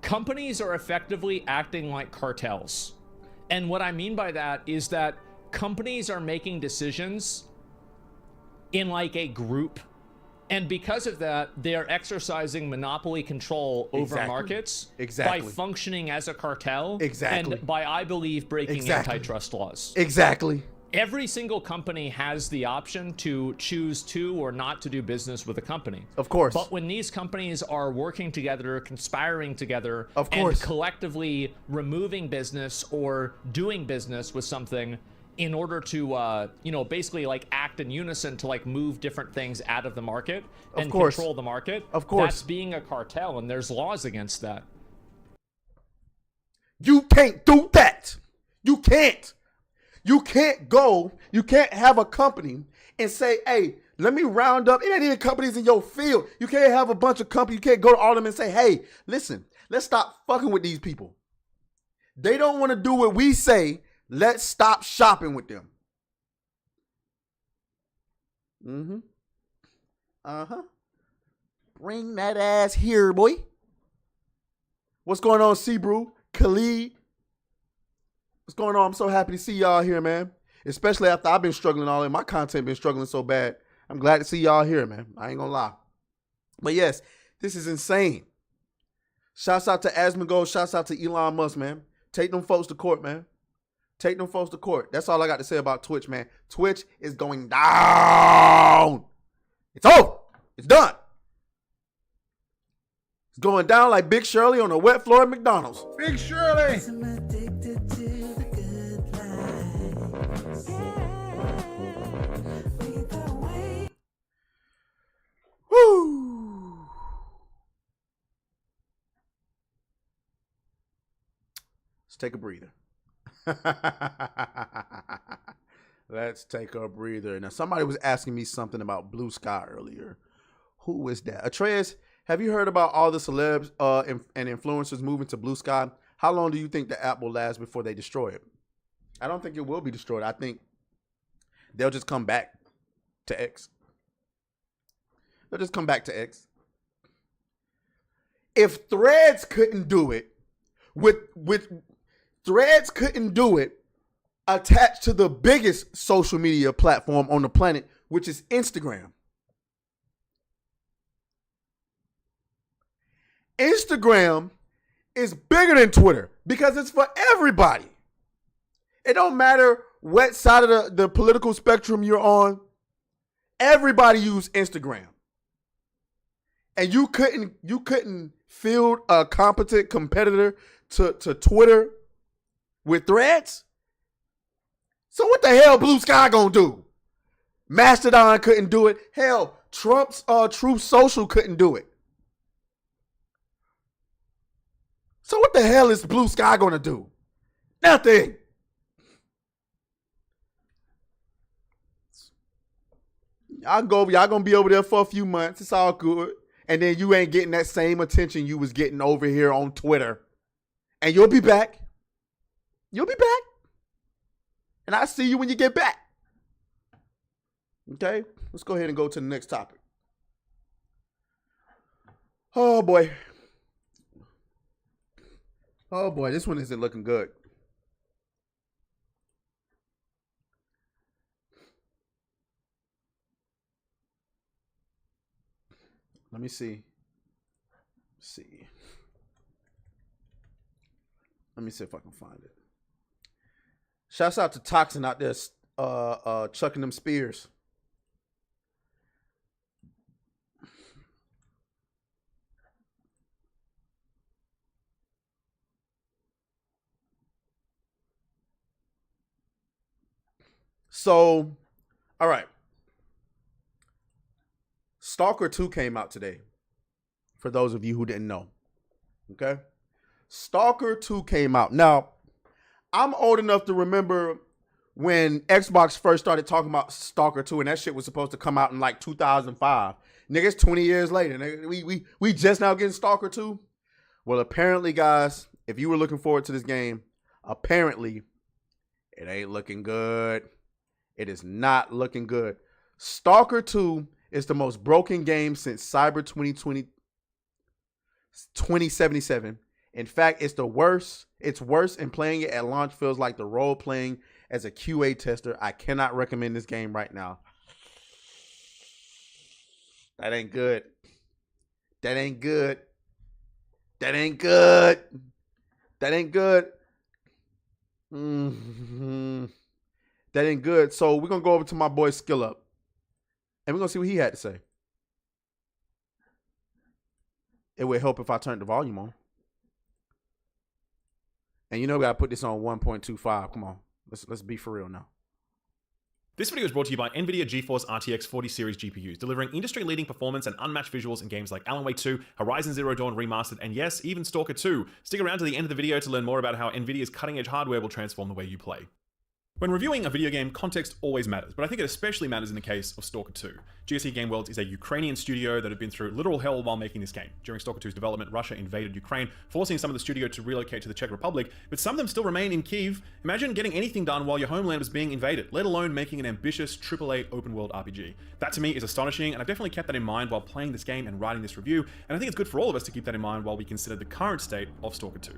Companies are effectively acting like cartels. And what I mean by that is that companies are making decisions in like a group. And because of that, they are exercising monopoly control over markets by functioning as a cartel and by, I believe, breaking antitrust laws. Exactly. Every single company has the option to choose to or not to do business with a company. Of course. But when these companies are working together, conspiring together, of course, and collectively removing business or doing business with something in order to, basically like act in unison to like move different things out of the market and control the market. Of course. That's being a cartel, and there's laws against that. You can't do that. You can't. You can't have a company and say, hey, let me round up. It ain't even companies in your field. You can't have a bunch of companies. You can't go to all of them and say, hey, listen, let's stop fucking with these people. They don't want to do what we say. Let's stop shopping with them. Bring that ass here, boy. What's going on, C-Brew? Khalid? What's going on? I'm so happy to see y'all here, man. Especially after I've been struggling all in. My content been struggling so bad. I'm glad to see y'all here, man. I ain't gonna lie. But yes, this is insane. Shouts out to Asmongold. Shouts out to Elon Musk, man. Take them folks to court, man. Take them folks to court. That's all I got to say about Twitch, man. Twitch is going down. It's over. It's done. It's going down like Big Shirley on the wet floor at McDonald's. Big Shirley. Woo. Let's take a breather. Let's take a breather. Now, somebody was asking me something about Blue Sky earlier. Who is that? aTraes, have you heard about all the celebs and influencers moving to Blue Sky? How long do you think the app will last before they destroy it? I don't think it will be destroyed. I think they'll just come back to X. They'll just come back to X. If Threads couldn't do it, with Threads couldn't do it attached to the biggest social media platform on the planet, which is Instagram. Instagram is bigger than Twitter because it's for everybody. It don't matter what side of the political spectrum you're on. Everybody use Instagram. And you couldn't field a competent competitor to Twitter with Threads? So what the hell Blue Sky gonna do? Mastodon couldn't do it. Hell, Trump's Truth Social couldn't do it. So what the hell is Blue Sky gonna do? Nothing. Y'all gonna be over there for a few months. It's all good. And then you ain't getting that same attention you was getting over here on Twitter. And you'll be back. You'll be back. And I'll see you when you get back. Okay? Let's go ahead and go to the next topic. Oh, boy. Oh, boy. This one isn't looking good. Let me see. Let me see if I can find it. Shouts out to Toxin out there chucking them spears. So, all right. Stalker 2 came out today, for those of you who didn't know. Okay? Stalker 2 came out. Now, I'm old enough to remember when Xbox first started talking about Stalker 2, and that shit was supposed to come out in like 2005. Niggas, 20 years later. Nigga, we just now getting Stalker 2? Well, apparently, guys, if you were looking forward to this game, apparently, it ain't looking good. It is not looking good. Stalker 2 is the most broken game since Cyber 2077. In fact, it's the worst. It's worse, and playing it at launch feels like the role playing as a QA tester. I cannot recommend this game right now. That ain't good. That ain't good. That ain't good. That ain't good. That ain't good. So we're going to go over to my boy Skill Up. And we're going to see what he had to say. It would help if I turned the volume on. And you know we got to put this on 1.25. Come on. Let's be for real now. This video is brought to you by NVIDIA GeForce RTX 40 series GPUs, delivering industry-leading performance and unmatched visuals in games like Alan Wake 2, Horizon Zero Dawn Remastered, and yes, even Stalker 2. Stick around to the end of the video to learn more about how NVIDIA's cutting-edge hardware will transform the way you play. When reviewing a video game, context always matters, but I think it especially matters in the case of Stalker 2. GSC Game World is a Ukrainian studio that had been through literal hell while making this game. During Stalker 2's development, Russia invaded Ukraine, forcing some of the studio to relocate to the Czech Republic, but some of them still remain in Kyiv. Imagine getting anything done while your homeland was being invaded, let alone making an ambitious AAA open-world RPG. That to me is astonishing, and I've definitely kept that in mind while playing this game and writing this review, and I think it's good for all of us to keep that in mind while we consider the current state of Stalker 2.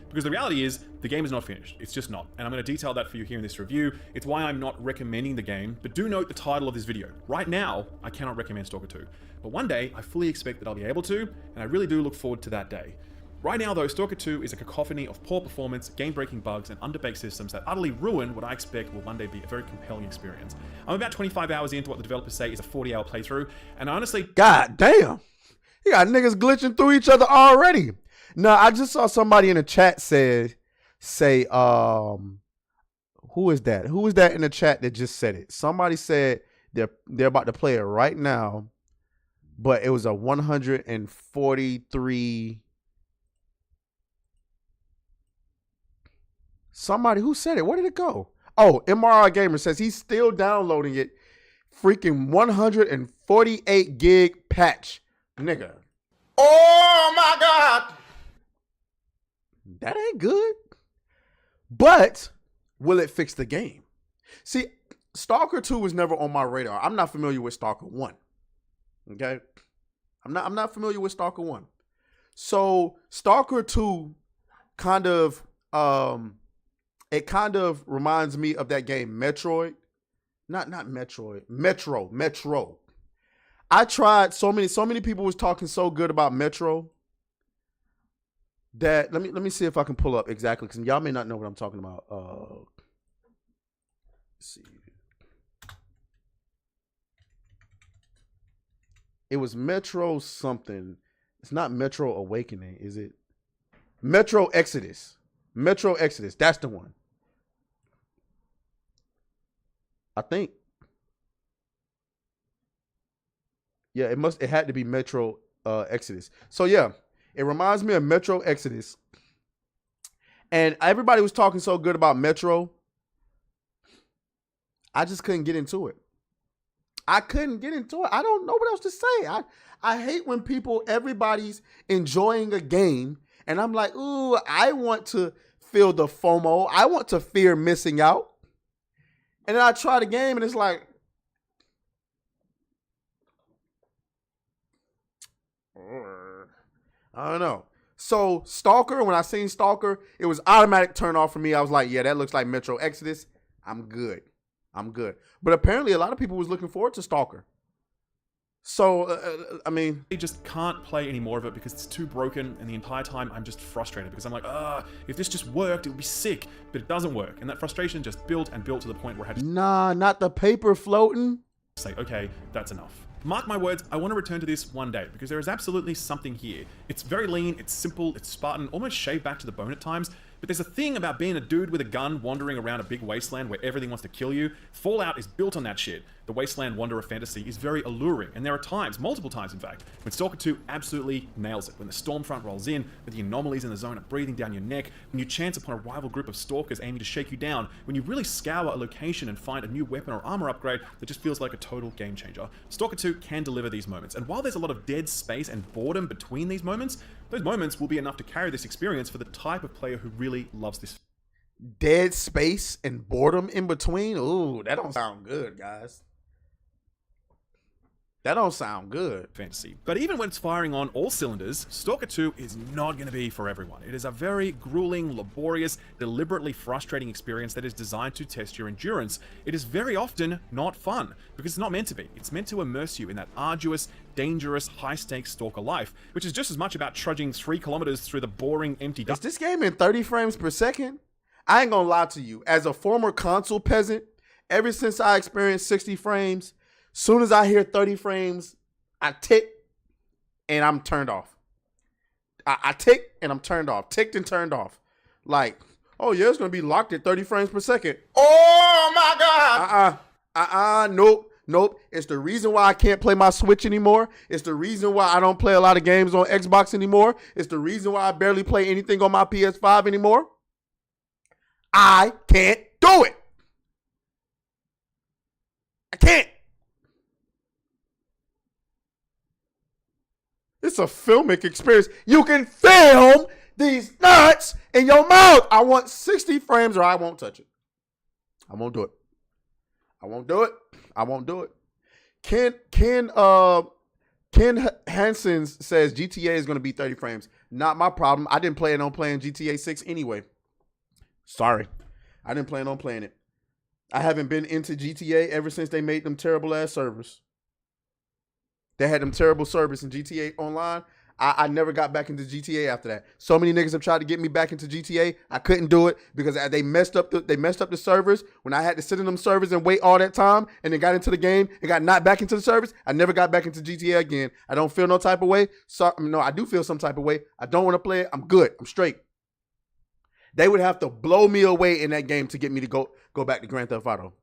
Because the reality is, the game is not finished. It's just not. And I'm going to detail that for you here in this review. It's why I'm not recommending the game, but do note the title of this video. Right now, I cannot recommend Stalker 2. But one day, I fully expect that I'll be able to, and I really do look forward to that day. Right now, though, Stalker 2 is a cacophony of poor performance, game-breaking bugs, and underbaked systems that utterly ruin what I expect will one day be a very compelling experience. I'm about 25 hours into what the developers say is a 40-hour playthrough, and I honestly... God damn. You got niggas glitching through each other already. No, I just saw somebody in the chat say, who is that? Who is that in the chat that just said it? Somebody said they're about to play it right now, but it was a 143... Somebody who said it? Where did it go? Oh, MRI Gamer says he's still downloading it. Freaking 148 gig patch. Nigga. Oh my God. That ain't good. But will it fix the game? See, Stalker 2 was never on my radar. I'm not familiar with Stalker 1. Okay? I'm not familiar with Stalker 1. So Stalker 2 kind of it kind of reminds me of that game Metroid. Not Metroid. Metro. I tried so many people was talking so good about Metro that let me see if I can pull up exactly, because y'all may not know what I'm talking about. Let's see. It was Metro something. It's not Metro Awakening, is it? Metro Exodus. Metro Exodus. That's the one. I think. Yeah, it had to be Metro Exodus. So yeah, it reminds me of Metro Exodus. And everybody was talking so good about Metro. I just couldn't get into it. I couldn't get into it. I don't know what else to say. I hate when everybody's enjoying a game and I'm like, ooh, I want to feel the FOMO. I want to fear missing out. And then I try the game and it's like, I don't know. So Stalker, when I seen Stalker, it was automatic turn off for me. I was like, yeah, that looks like Metro Exodus. I'm good. But apparently a lot of people was looking forward to Stalker. So, I mean... I just can't play any more of it because it's too broken, and the entire time I'm just frustrated because I'm like, if this just worked, it would be sick. But it doesn't work, and that frustration just built and built to the point where I had to... Nah, not the paper floating. Say, okay, that's enough. Mark my words, I want to return to this one day because there is absolutely something here. It's very lean, it's simple, it's Spartan, almost shaved back to the bone at times, but there's a thing about being a dude with a gun wandering around a big wasteland where everything wants to kill you. Fallout is built on that shit. The wasteland wanderer fantasy is very alluring, and there are times, multiple times in fact, when Stalker 2 absolutely nails it. When the Stormfront rolls in, when the anomalies in the zone are breathing down your neck, when you chance upon a rival group of stalkers aiming to shake you down, when you really scour a location and find a new weapon or armor upgrade that just feels like a total game changer. Stalker 2 can deliver these moments, and while there's a lot of dead space and boredom between these moments, those moments will be enough to carry this experience for the type of player who really loves this. Dead space and boredom in between? Ooh, that don't sound good, guys. That don't sound good. Fantasy. But even when it's firing on all cylinders, Stalker 2 is not going to be for everyone. It is a very grueling, laborious, deliberately frustrating experience that is designed to test your endurance. It is very often not fun, because it's not meant to be. It's meant to immerse you in that arduous, dangerous, high-stakes Stalker life, which is just as much about trudging 3 kilometers through the boring, empty... Is this game in 30 frames per second? I ain't gonna lie to you. As a former console peasant, ever since I experienced 60 frames, soon as I hear 30 frames, I tick and I'm turned off. I tick and I'm turned off. Ticked and turned off. Like, oh yeah, it's going to be locked at 30 frames per second. Oh my God. Nope. It's the reason why I can't play my Switch anymore. It's the reason why I don't play a lot of games on Xbox anymore. It's the reason why I barely play anything on my PS5 anymore. I can't do it. I can't. It's a filmic experience. You can film these nuts in your mouth. I want 60 frames or I won't touch it. I won't do it. I won't do it. Ken Hansen says GTA is going to be 30 frames. Not my problem. I didn't plan on playing GTA 6 anyway. Sorry. I didn't plan on playing it. I haven't been into GTA ever since they made them terrible ass servers. They had them terrible servers in GTA Online. I never got back into GTA after that. So many niggas have tried to get me back into GTA. I couldn't do it because they messed up the servers. When I had to sit in them servers and wait all that time and then got into the game and got knocked back into the servers, I never got back into GTA again. I don't feel no type of way. So no, I do feel some type of way. I don't want to play it. I'm good. I'm straight. They would have to blow me away in that game to get me to go back to Grand Theft Auto.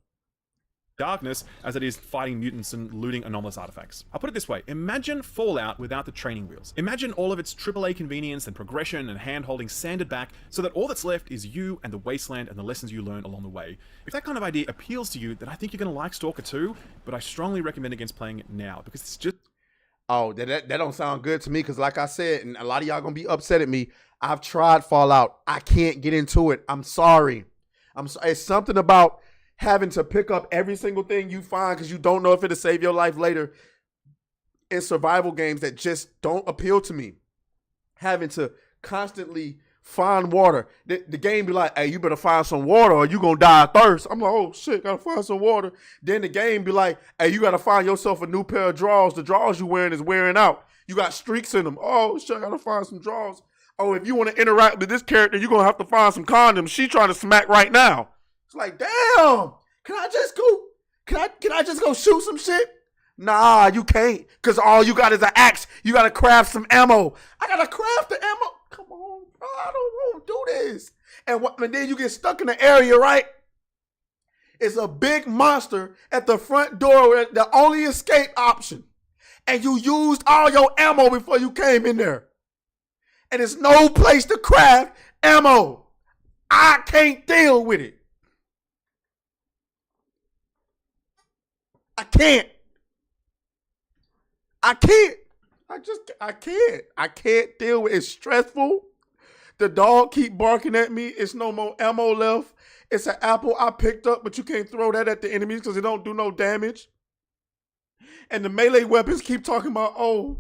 Darkness as it is fighting mutants and looting anomalous artifacts. I'll put it this way, imagine Fallout without the training wheels. Imagine all of its AAA convenience and progression and hand-holding sanded back so that all that's left is you and the wasteland and the lessons you learn along the way. If that kind of idea appeals to you, then I think you're going to like Stalker 2, but I strongly recommend against playing it now because it's just... Oh, that don't sound good to me because like I said, and a lot of y'all going to be upset at me, I've tried Fallout. I can't get into it. I'm sorry. It's something about having to pick up every single thing you find because you don't know if it'll save your life later in survival games that just don't appeal to me. Having to constantly find water. The game be like, hey, you better find some water or you gonna die of thirst. I'm like, oh shit, gotta find some water. Then the game be like, hey, you gotta find yourself a new pair of drawers. The drawers you wearing is wearing out. You got streaks in them. Oh shit, I gotta find some drawers. Oh, if you want to interact with this character, you're gonna have to find some condoms. She trying to smack right now. It's like, damn, can I just go shoot some shit? Nah, you can't, because all you got is an axe. You got to craft some ammo. I got to craft the ammo. Come on, bro, I don't want to do this. And then you get stuck in the area, right? It's a big monster at the front door, the only escape option. And you used all your ammo before you came in there. And there's no place to craft ammo. I can't deal with it. I can't. I can't deal with it. It's stressful. The dog keep barking at me. It's no more ammo left. It's an apple I picked up, but you can't throw that at the enemies because it don't do no damage. And the melee weapons keep talking about, oh,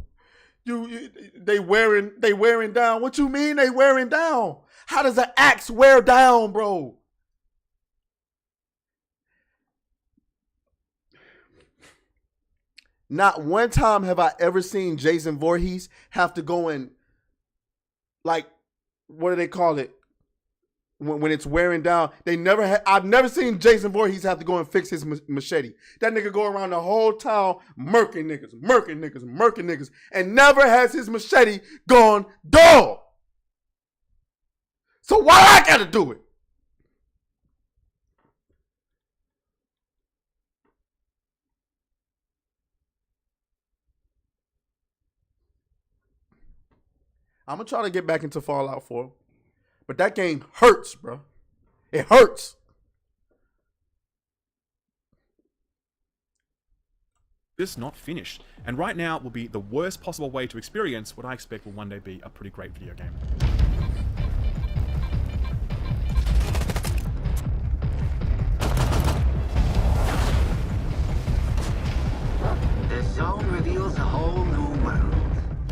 they wearing down. What you mean they wearing down? How does an axe wear down, bro? Not one time have I ever seen Jason Voorhees have to go and, like, what do they call it? When it's wearing down, I've never seen Jason Voorhees have to go and fix his machete. That nigga go around the whole town murking niggas, and never has his machete gone dull. So why I gotta do it? I'm gonna try to get back into Fallout 4. But that game hurts, bro. It hurts. Just not finished. And right now will be the worst possible way to experience what I expect will one day be a pretty great video game. The zone reveals a whole new world.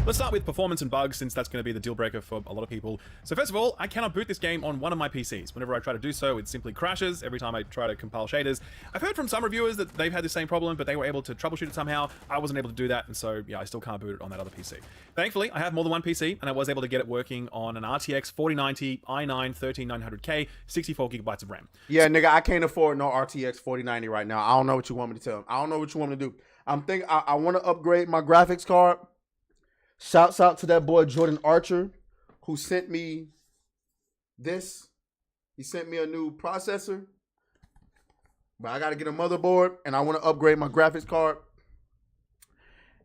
Let's start with performance and bugs, since that's going to be the deal breaker for a lot of people. So first of all, I cannot boot this game on one of my PCs. Whenever I try to do so, it simply crashes every time I try to compile shaders. I've heard from some reviewers that they've had the same problem, but they were able to troubleshoot it somehow. I wasn't able to do that, and so yeah, I still can't boot it on that other PC. Thankfully, I have more than one PC, and I was able to get it working on an RTX 4090 i9 13900K, 64 gigabytes of RAM. Yeah, nigga, I can't afford no RTX 4090 right now. I don't know what you want me to tell them. I don't know what you want me to do. I'm thinking I want to upgrade my graphics card. Shouts out to that boy Jordan Archer, who sent me this. He sent me a new processor. But I got to get a motherboard, and I want to upgrade my graphics card.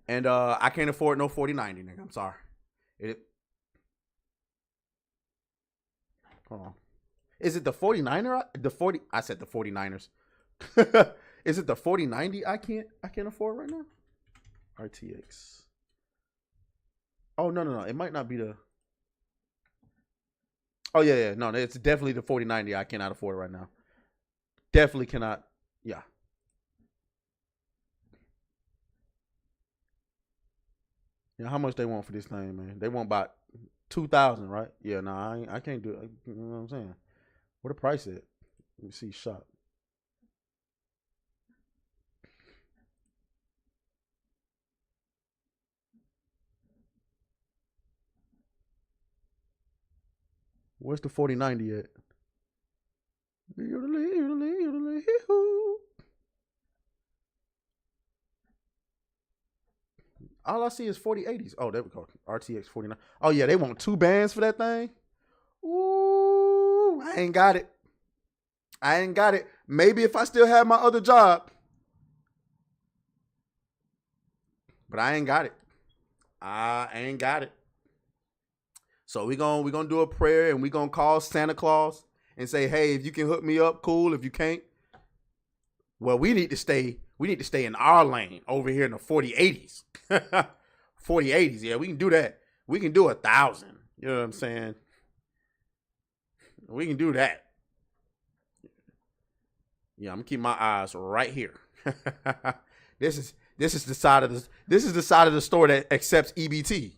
And I can't afford no 4090, nigga. I'm sorry. Hold on. Is it the 49er? I said the 49ers. Is it the 4090 I can't afford right now? RTX. Oh, no. It might not be the... Oh, yeah. No, it's definitely the 4090 I cannot afford right now. Definitely cannot. Yeah. Yeah, how much they want for this thing, man? They want about 2,000, right? Yeah, nah, I can't do it. You know what I'm saying? What the price at? Let me see. Shop. Where's the 4090 at? All I see is 4080s. Oh, there we go. RTX 49. Oh, yeah, they want 2 bands for that thing? Ooh, I ain't got it. I ain't got it. Maybe if I still have my other job. But I ain't got it. I ain't got it. So we gonna do a prayer and we gonna call Santa Claus and say, hey, if you can hook me up, cool. If you can't, well, we need to stay in our lane over here in the 4080s. 4080s, yeah, we can do that. We can do 1,000. You know what I'm saying? We can do that. Yeah, I'm gonna keep my eyes right here. This is the side of the store that accepts EBT.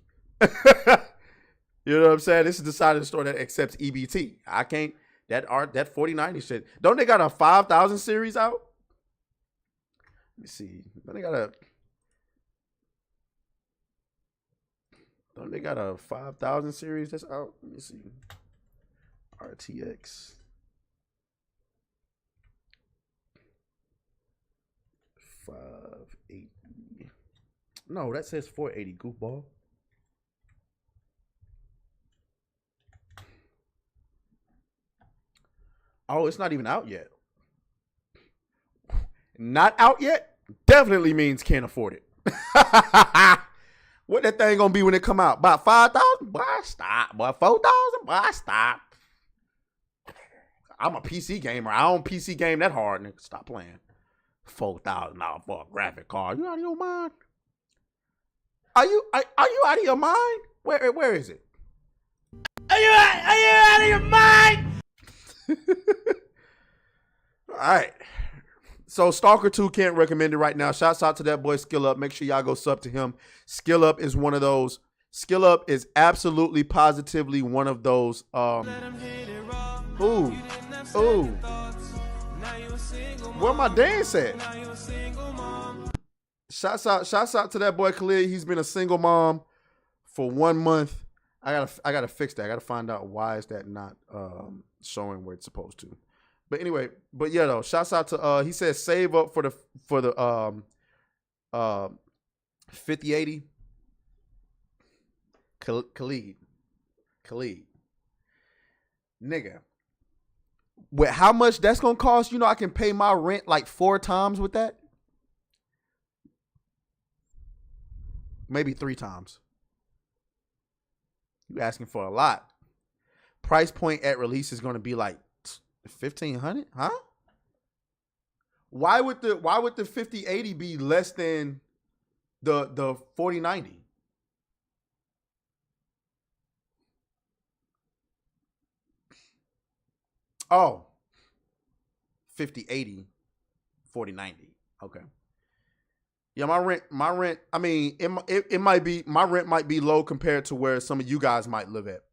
You know what I'm saying? This is the side of the store that accepts EBT. I can't that 4090 shit. Don't they got a 5,000 series out? Let me see. Don't they got a 5,000 series that's out? Let me see. RTX 580. No, that says 480, goofball. Oh, it's not even out yet. Not out yet definitely means can't afford it. What that thing gonna be when it come out? About 5,000? Boy, stop. Boy, 4,000? Boy, stop. I'm a PC gamer. I don't PC game that hard, nigga. Stop playing. $4,000 for a graphic card. You out of your mind? Are you out of your mind? Where is it? Are you out of your mind? All right. So Stalker 2 can't recommend it right now. Shouts out to that boy Skill Up. Make sure y'all go sub to him. Skill Up is one of those. Skill Up is absolutely positively one of those. Where my dance at? Shouts out to that boy Khalid. He's been a single mom for 1 month. I gotta fix that. I gotta find out why is that not showing where it's supposed to. But anyway, yeah though, shouts out to he says save up for the 5080. Khalid. Nigga. With how much that's gonna cost, you know I can pay my rent like 4 times with that. Maybe 3 times. You asking for a lot. Price point at release is gonna be like 1,500, huh? Why would the 5080 be less than the 4090? Oh, 5080, 4090. Okay. Yeah, my rent. I mean, it might be, my rent might be low compared to where some of you guys might live at.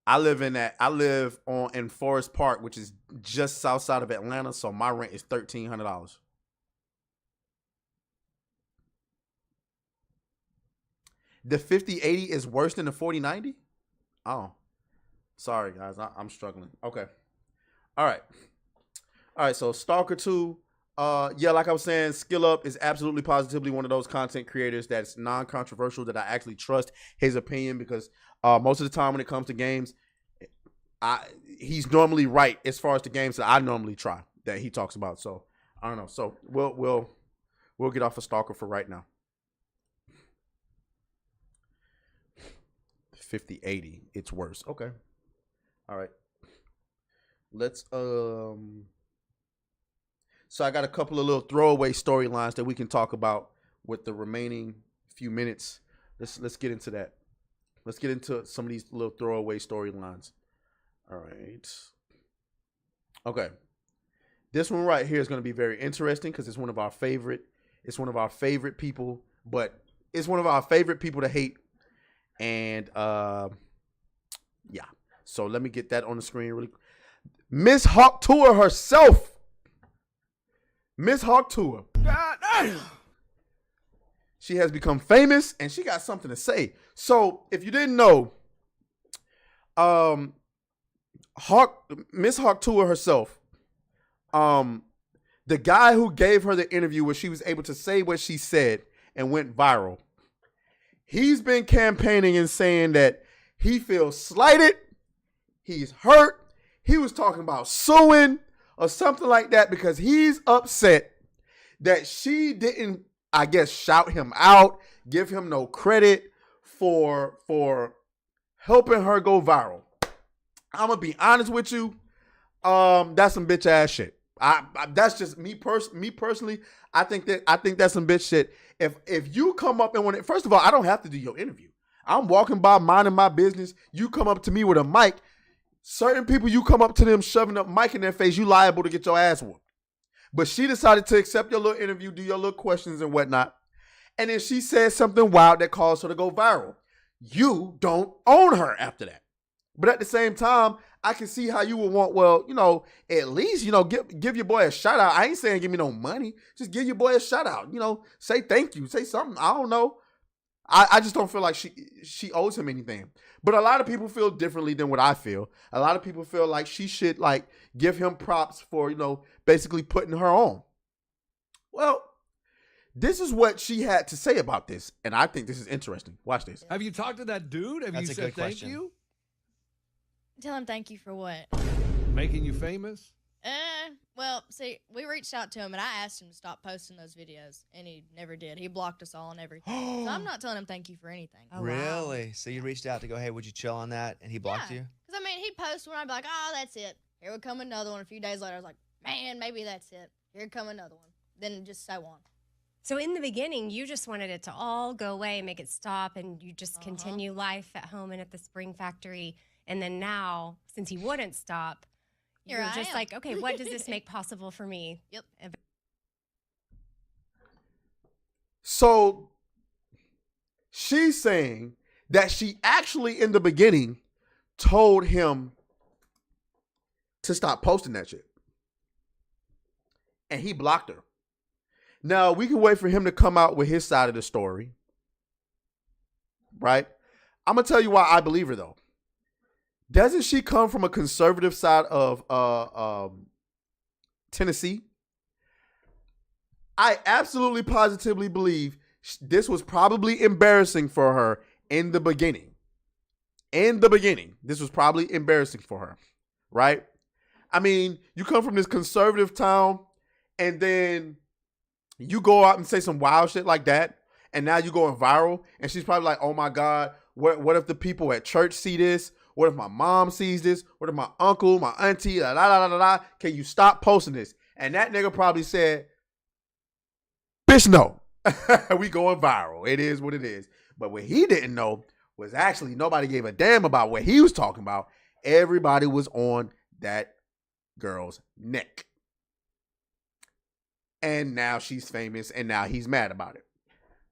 I live in Forest Park, which is just south side of Atlanta, so my rent is $1,300. The 5080 is worse than the 4090? Oh. Sorry, guys. I'm struggling. Okay. All right, so Stalker 2. Yeah, like I was saying, Skill Up is absolutely positively one of those content creators that's non-controversial, that I actually trust his opinion, because most of the time when it comes to games, he's normally right as far as the games that I normally try that he talks about. So I don't know. So we'll get off of Stalker for right now. 5080, it's worse. Okay. All right. Let's So I got a couple of little throwaway storylines that we can talk about with the remaining few minutes. Let's get into that. Let's get into some of these little throwaway storylines. All right. Okay. This one right here is going to be very interesting because it's one of our favorite people, but is one of our favorite people to hate. And yeah. So let me get that on the screen really quick. Miss Hawk Tour herself. Miss Hawk Tour. God damn. She has become famous and she got something to say. So if you didn't know, Miss Hawk Tour herself, the guy who gave her the interview where she was able to say what she said and went viral, he's been campaigning and saying that he feels slighted, he's hurt, he was talking about suing or something like that because he's upset that she didn't, I guess, shout him out, give him no credit for helping her go viral. I'm gonna be honest with you, that's some bitch ass shit. That's just me personally. I think that's some bitch shit. If you come up and want it, first of all, I don't have to do your interview. I'm walking by minding my business. You come up to me with a mic. Certain people, you come up to them shoving up mic in their face, you liable to get your ass whooped. But she decided to accept your little interview, do your little questions and whatnot. And then she said something wild that caused her to go viral. You don't own her after that. But at the same time, I can see how you would want, well, at least, give your boy a shout out. I ain't saying give me no money. Just give your boy a shout out. Say thank you. Say something. I don't know. I just don't feel like she owes him anything. But a lot of people feel differently than what I feel. A lot of people feel like she should give him props for, basically putting her on. Well, this is what she had to say about this. And I think this is interesting. Watch this. Have you talked to that dude? Have you said thank you? Tell him thank you for what? Making you famous? Well, see, we reached out to him and I asked him to stop posting those videos, and he never did. He blocked us all and everything. So I'm not telling him thank you for anything. Oh, really? Wow. So you reached out to go, hey, would you chill on that? And he blocked you? Because, he'd post one, I'd be like, oh, that's it. Here would come another one. A few days later, I was like, man, maybe that's it. Here would come another one. Then just so on. So in the beginning, you just wanted it to all go away, make it stop, and you just continue life at home and at the Spring Factory. And then now, since he wouldn't stop, you're just like, okay, what does this make possible for me? Yep. So she's saying that she actually, in the beginning, told him to stop posting that shit. And he blocked her. Now, we can wait for him to come out with his side of the story. Right? I'm going to tell you why I believe her, though. Doesn't she come from a conservative side of Tennessee? I absolutely positively believe this was probably embarrassing for her in the beginning. This was probably embarrassing for her, right? You come from this conservative town and then you go out and say some wild shit like that, and now you're going viral, and she's probably like, oh my God, what if the people at church see this? What if my mom sees this? What if my uncle, my auntie, can you stop posting this? And that nigga probably said, bitch, no. We going viral. It is what it is. But what he didn't know was actually nobody gave a damn about what he was talking about. Everybody was on that girl's neck. And now she's famous, and now he's mad about it.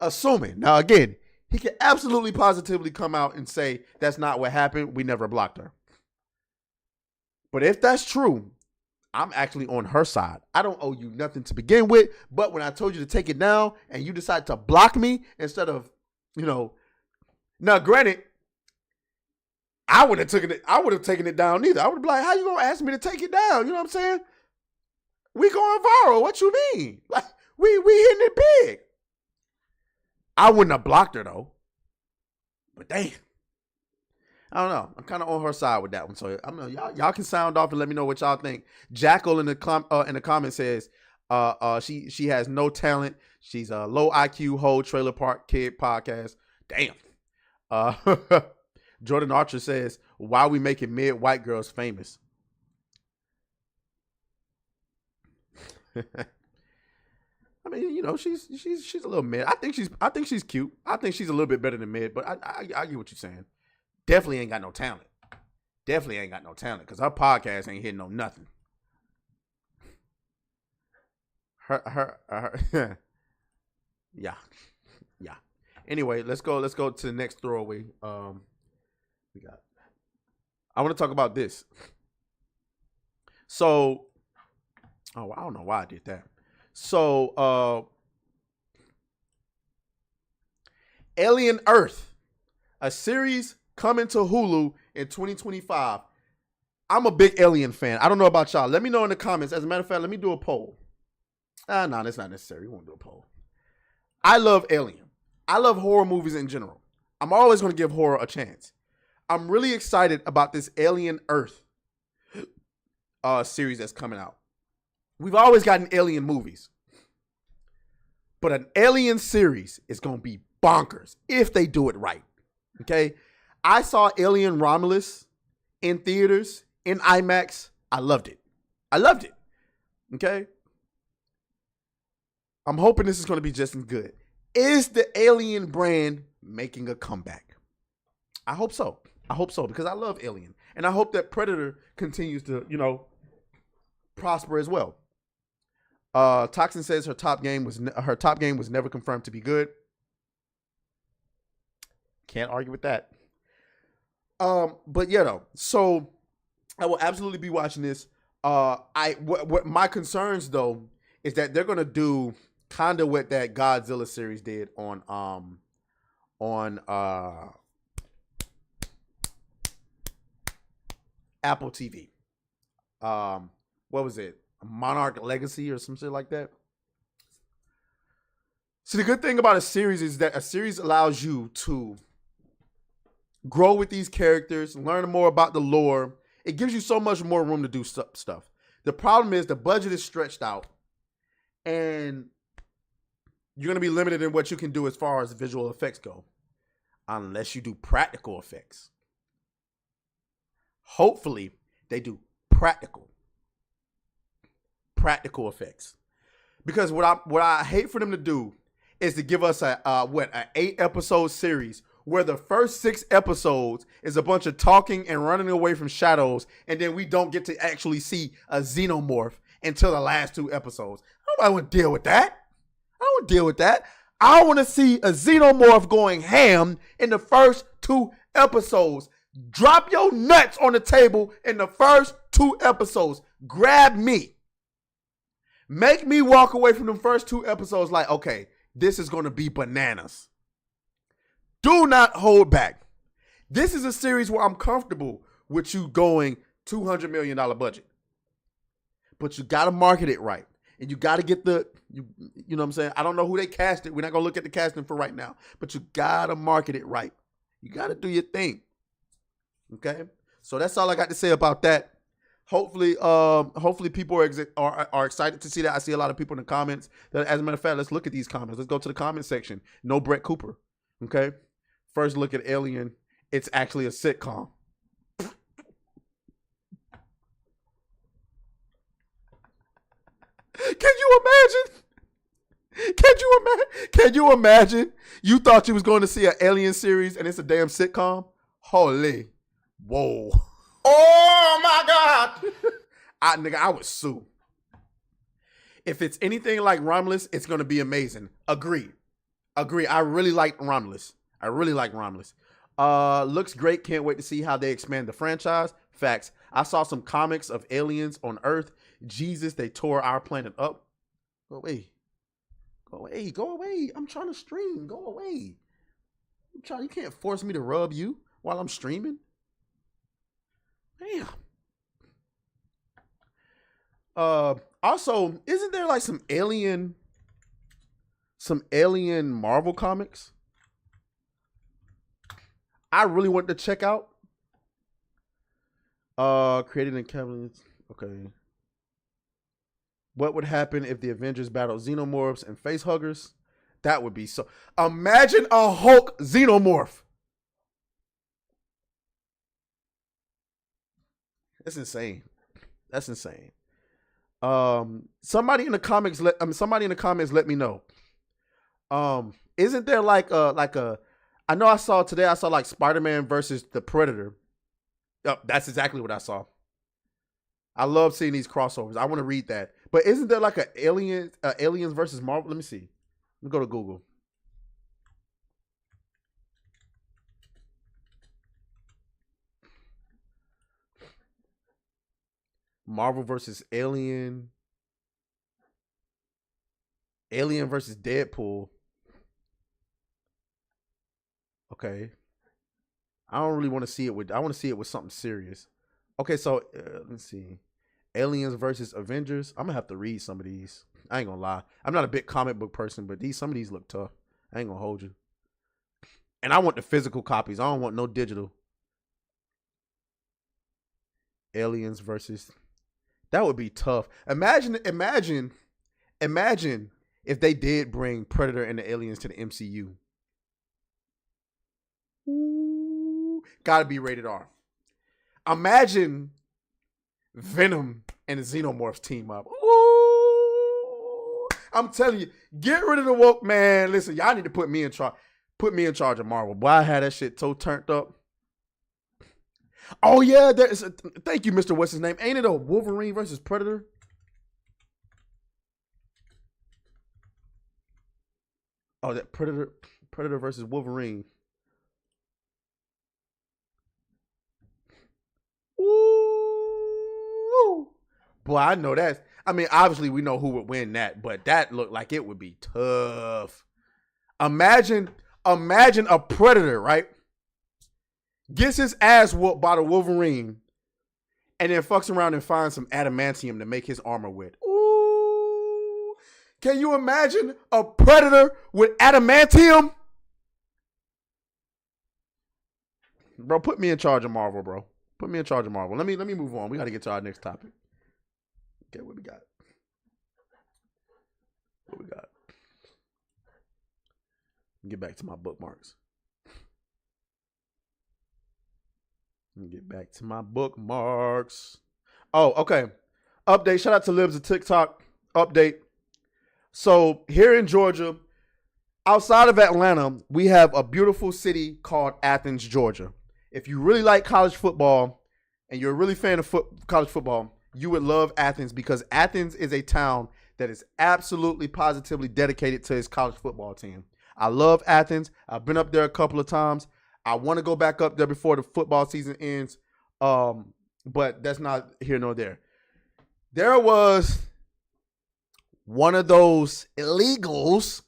Assuming. Now, again, he can absolutely positively come out and say that's not what happened. We never blocked her. But if that's true, I'm actually on her side. I don't owe you nothing to begin with. But when I told you to take it down and you decide to block me instead of, now granted, I would have taken it down either. I would be like, how you gonna ask me to take it down? You know what I'm saying? We going viral. What you mean? Like we hitting it big. I wouldn't have blocked her though. But damn. I don't know. I'm kind of on her side with that one. So y'all can sound off and let me know what y'all think. Jackal in the comments says she has no talent. She's a low IQ whole trailer park kid podcast. Damn. Jordan Archer says, why we making mid white girls famous? She's a little mid. I think she's cute. I think she's a little bit better than mid, but I get what you're saying. Definitely ain't got no talent. Because her podcast ain't hitting no nothing. Her yeah. Anyway, let's go to the next throwaway. We got. I want to talk about this. So, I don't know why I did that. So, Alien Earth, a series coming to Hulu in 2025. I'm a big Alien fan. I don't know about y'all. Let me know in the comments. As a matter of fact, let me do a poll. No, that's not necessary. We won't do a poll. I love Alien. I love horror movies in general. I'm always going to give horror a chance. I'm really excited about this Alien Earth series that's coming out. We've always gotten Alien movies. But an Alien series is going to be bonkers if they do it right. Okay? I saw Alien Romulus in theaters, in IMAX. I loved it. Okay? I'm hoping this is going to be just as good. Is the Alien brand making a comeback? I hope so. Because I love Alien. And I hope that Predator continues to, prosper as well. Toxin says her top game was never confirmed to be good. Can't argue with that. But yeah, though. So I will absolutely be watching this. What my concerns though is that they're gonna do kind of what that Godzilla series did on Apple TV. What was it? Monarch Legacy or some shit like that. So the good thing about a series is that a series allows you to grow with these characters, learn more about the lore. It gives you so much more room to do stuff. The problem is the budget is stretched out and you're going to be limited in what you can do as far as visual effects go, unless you do practical effects. Hopefully they do practical effects, because what I hate for them to do is to give us an 8-episode series where the first 6 episodes is a bunch of talking and running away from shadows, and then we don't get to actually see a xenomorph until the last 2 episodes. I don't want to deal with that. I want to see a xenomorph going ham in the first 2 episodes. Drop your nuts on the table in the first 2 episodes. Grab me. Make me walk away from the first 2 episodes like, okay, this is going to be bananas. Do not hold back. This is a series where I'm comfortable with you going $200 million budget. But you got to market it right. And you got to get you know what I'm saying? I don't know who they casted. We're not going to look at the casting for right now. But you got to market it right. You got to do your thing. Okay? So that's all I got to say about that. Hopefully people are excited to see that. I see a lot of people in the comments. As a matter of fact, let's look at these comments. Let's go to the comment section. No Brett Cooper. Okay? First look at Alien. It's actually a sitcom. Can you imagine? You thought you was going to see an Alien series and it's a damn sitcom? Holy. Whoa. Oh my God. I would sue. If it's anything like Romulus, it's going to be amazing. Agree. I really like Romulus. Looks great. Can't wait to see how they expand the franchise. Facts. I saw some comics of aliens on Earth. Jesus, they tore our planet up. Go away. I'm trying to stream. Go away. You can't force me to rub you while I'm streaming. Damn. Also, isn't there like some alien Marvel comics I really want to check out? Created in cabinets. Okay. What would happen if the Avengers battled xenomorphs and face huggers? That would be so. Imagine a Hulk xenomorph. That's insane. Somebody in the comments let me know. Isn't there like a I know I saw like Spider-Man versus the Predator. Yep, that's exactly what I saw. I love seeing these crossovers. I want to read that. But isn't there like a Aliens versus Marvel? Let me see. Let me go to Google. Marvel versus Alien. Alien versus Deadpool. Okay. I don't really want to see it with. I want to see it with something serious. Okay, so let's see. Aliens versus Avengers. I'm gonna have to read some of these. I ain't gonna lie. I'm not a big comic book person, but some of these look tough. I ain't gonna hold you. And I want the physical copies. I don't want no digital. Aliens versus. That would be tough. Imagine if they did bring Predator and the Aliens to the MCU. Ooh, gotta be rated R. Imagine Venom and the Xenomorphs team up. Ooh, I'm telling you, get rid of the woke, man. Listen, y'all need to put me in charge. Put me in charge of Marvel. Boy, I had that shit so turned up. Oh yeah, thank you, Mr. What's his name? Ain't it a Wolverine versus Predator? Oh, that Predator versus Wolverine. Ooh. Boy, I know that. I mean, obviously we know who would win that, but that looked like it would be tough. Imagine a Predator, right? Gets his ass whooped by the Wolverine and then fucks around and finds some adamantium to make his armor with. Ooh. Can you imagine a Predator with adamantium? Bro, put me in charge of Marvel, bro. Put me in charge of Marvel. Let me move on. We got to get to our next topic. Okay, what we got? Get back to my bookmarks. Oh, okay. Update. Shout out to Libs of TikTok. Update. So here in Georgia, outside of Atlanta, we have a beautiful city called Athens, Georgia. If you really like college football and you're a really fan of college football, you would love Athens because Athens is a town that is absolutely positively dedicated to its college football team. I love Athens. I've been up there a couple of times. I want to go back up there before the football season ends, but that's not here nor there. There was one of those illegals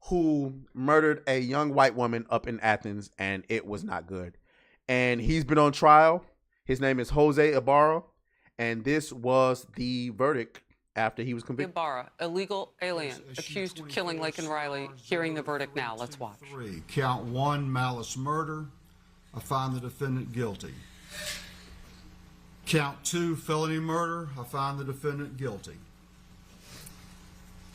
who murdered a young white woman up in Athens, and it was not good. And he's been on trial. His name is Jose Ibarra, and this was the verdict after he was convicted. Ibarra, illegal alien, accused of killing Laken Riley. Hearing the verdict now. Let's watch. Count 1, malice murder. I find the defendant guilty. Count 2, felony murder. I find the defendant guilty.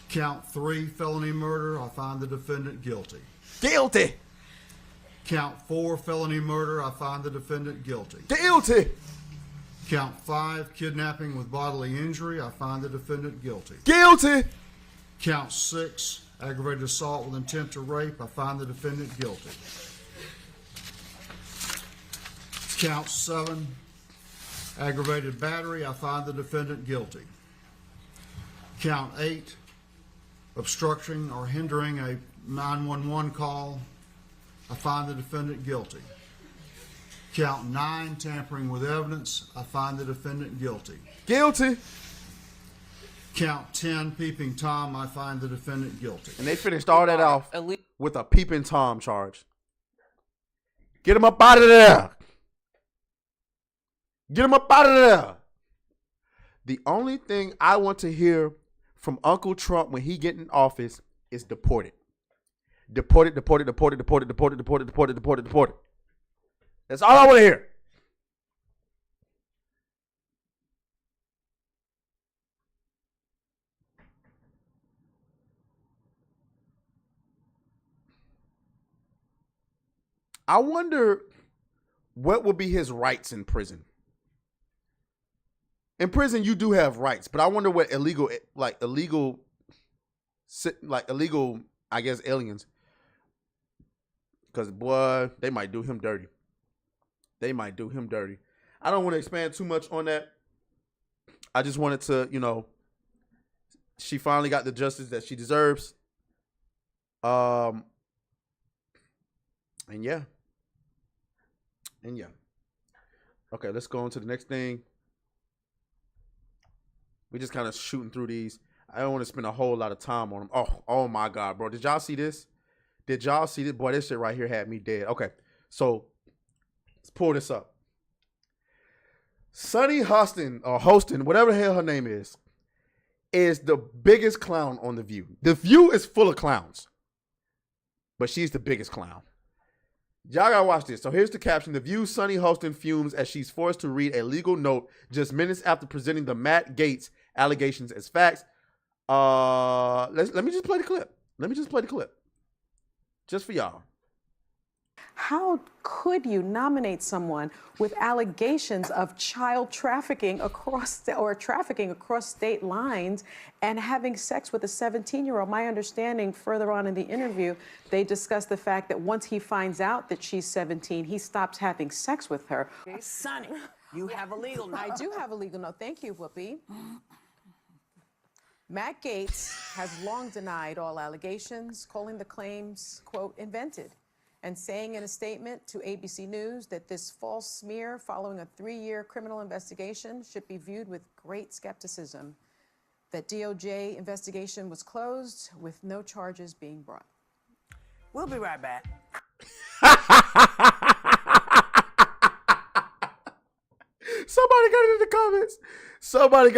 Count 3, felony murder. I find the defendant guilty. Guilty. Count 4, felony murder. I find the defendant guilty. Guilty. Count 5, kidnapping with bodily injury. I find the defendant guilty. Guilty. Count 6, aggravated assault with intent to rape. I find the defendant guilty. Count 7, aggravated battery. I find the defendant guilty. Count 8, obstructing or hindering a 911 call. I find the defendant guilty. Count 9, tampering with evidence. I find the defendant guilty. Guilty. Count 10, peeping Tom. I find the defendant guilty. And they finished all that off with a peeping Tom charge. Get him up out of there. Get him up out of there. The only thing I want to hear from Uncle Trump when he get in office is deported. Deported, deported, deported, deported, deported, deported, deported, deported, deported. That's all I want to hear. I wonder what will be his rights in prison. In prison, you do have rights, but I wonder what illegal, I guess, aliens. Because, boy, they might do him dirty. They might do him dirty. I don't want to expand too much on that. I just wanted to, she finally got the justice that she deserves. And yeah. Okay, let's go on to the next thing. We just kind of shooting through these. I don't want to spend a whole lot of time on them. Oh my God, bro. Did y'all see this? Did y'all see this? Boy, this shit right here had me dead. Okay, so let's pull this up. Sony Hostin, whatever the hell her name is the biggest clown on The View. The View is full of clowns, but she's the biggest clown. Y'all gotta watch this. So here's the caption. The View Sony Hostin fumes as she's forced to read a legal note just minutes after presenting the Matt Gaetz allegations as facts. Let me just play the clip. Just for y'all. How could you nominate someone with allegations of child trafficking across state lines and having sex with a 17-year-old? My understanding, further on in the interview, they discussed the fact that once he finds out that she's 17, he stops having sex with her. Okay, Sonny, you have a legal note. I do have a legal note. Thank you, Whoopi. Matt Gaetz has long denied all allegations, calling the claims, quote, invented, and saying in a statement to ABC News that this false smear following a 3-year criminal investigation should be viewed with great skepticism, that DOJ investigation was closed with no charges being brought. We'll be right back. Somebody got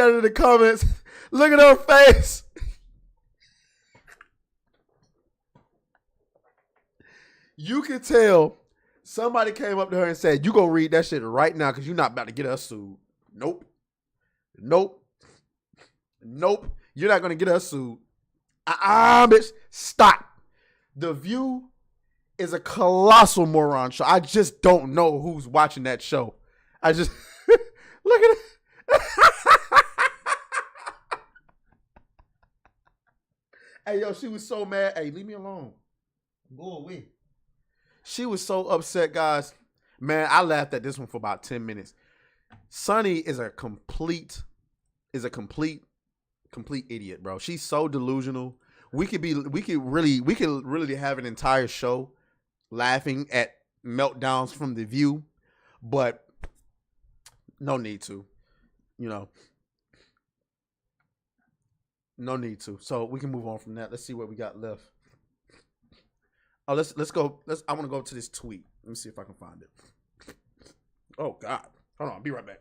it in the comments. Look at her face. You can tell somebody came up to her and said, you gonna read that shit right now because you're not about to get us sued. Nope. You're not gonna get us sued. Bitch. Stop. The View is a colossal moron show. I just don't know who's watching that show. I just look at it. Hey, yo, she was so mad. Hey, leave me alone. Go away. She was so upset, guys. Man, I laughed at this one for about 10 minutes. Sony is a complete idiot, bro. She's so delusional. We could really have an entire show laughing at meltdowns from The View, but no need to, no need to. So we can move on from that. Let's see what we got left. Oh, let's go. I want to go to this tweet. Let me see if I can find it. Oh God. Hold on, I'll be right back.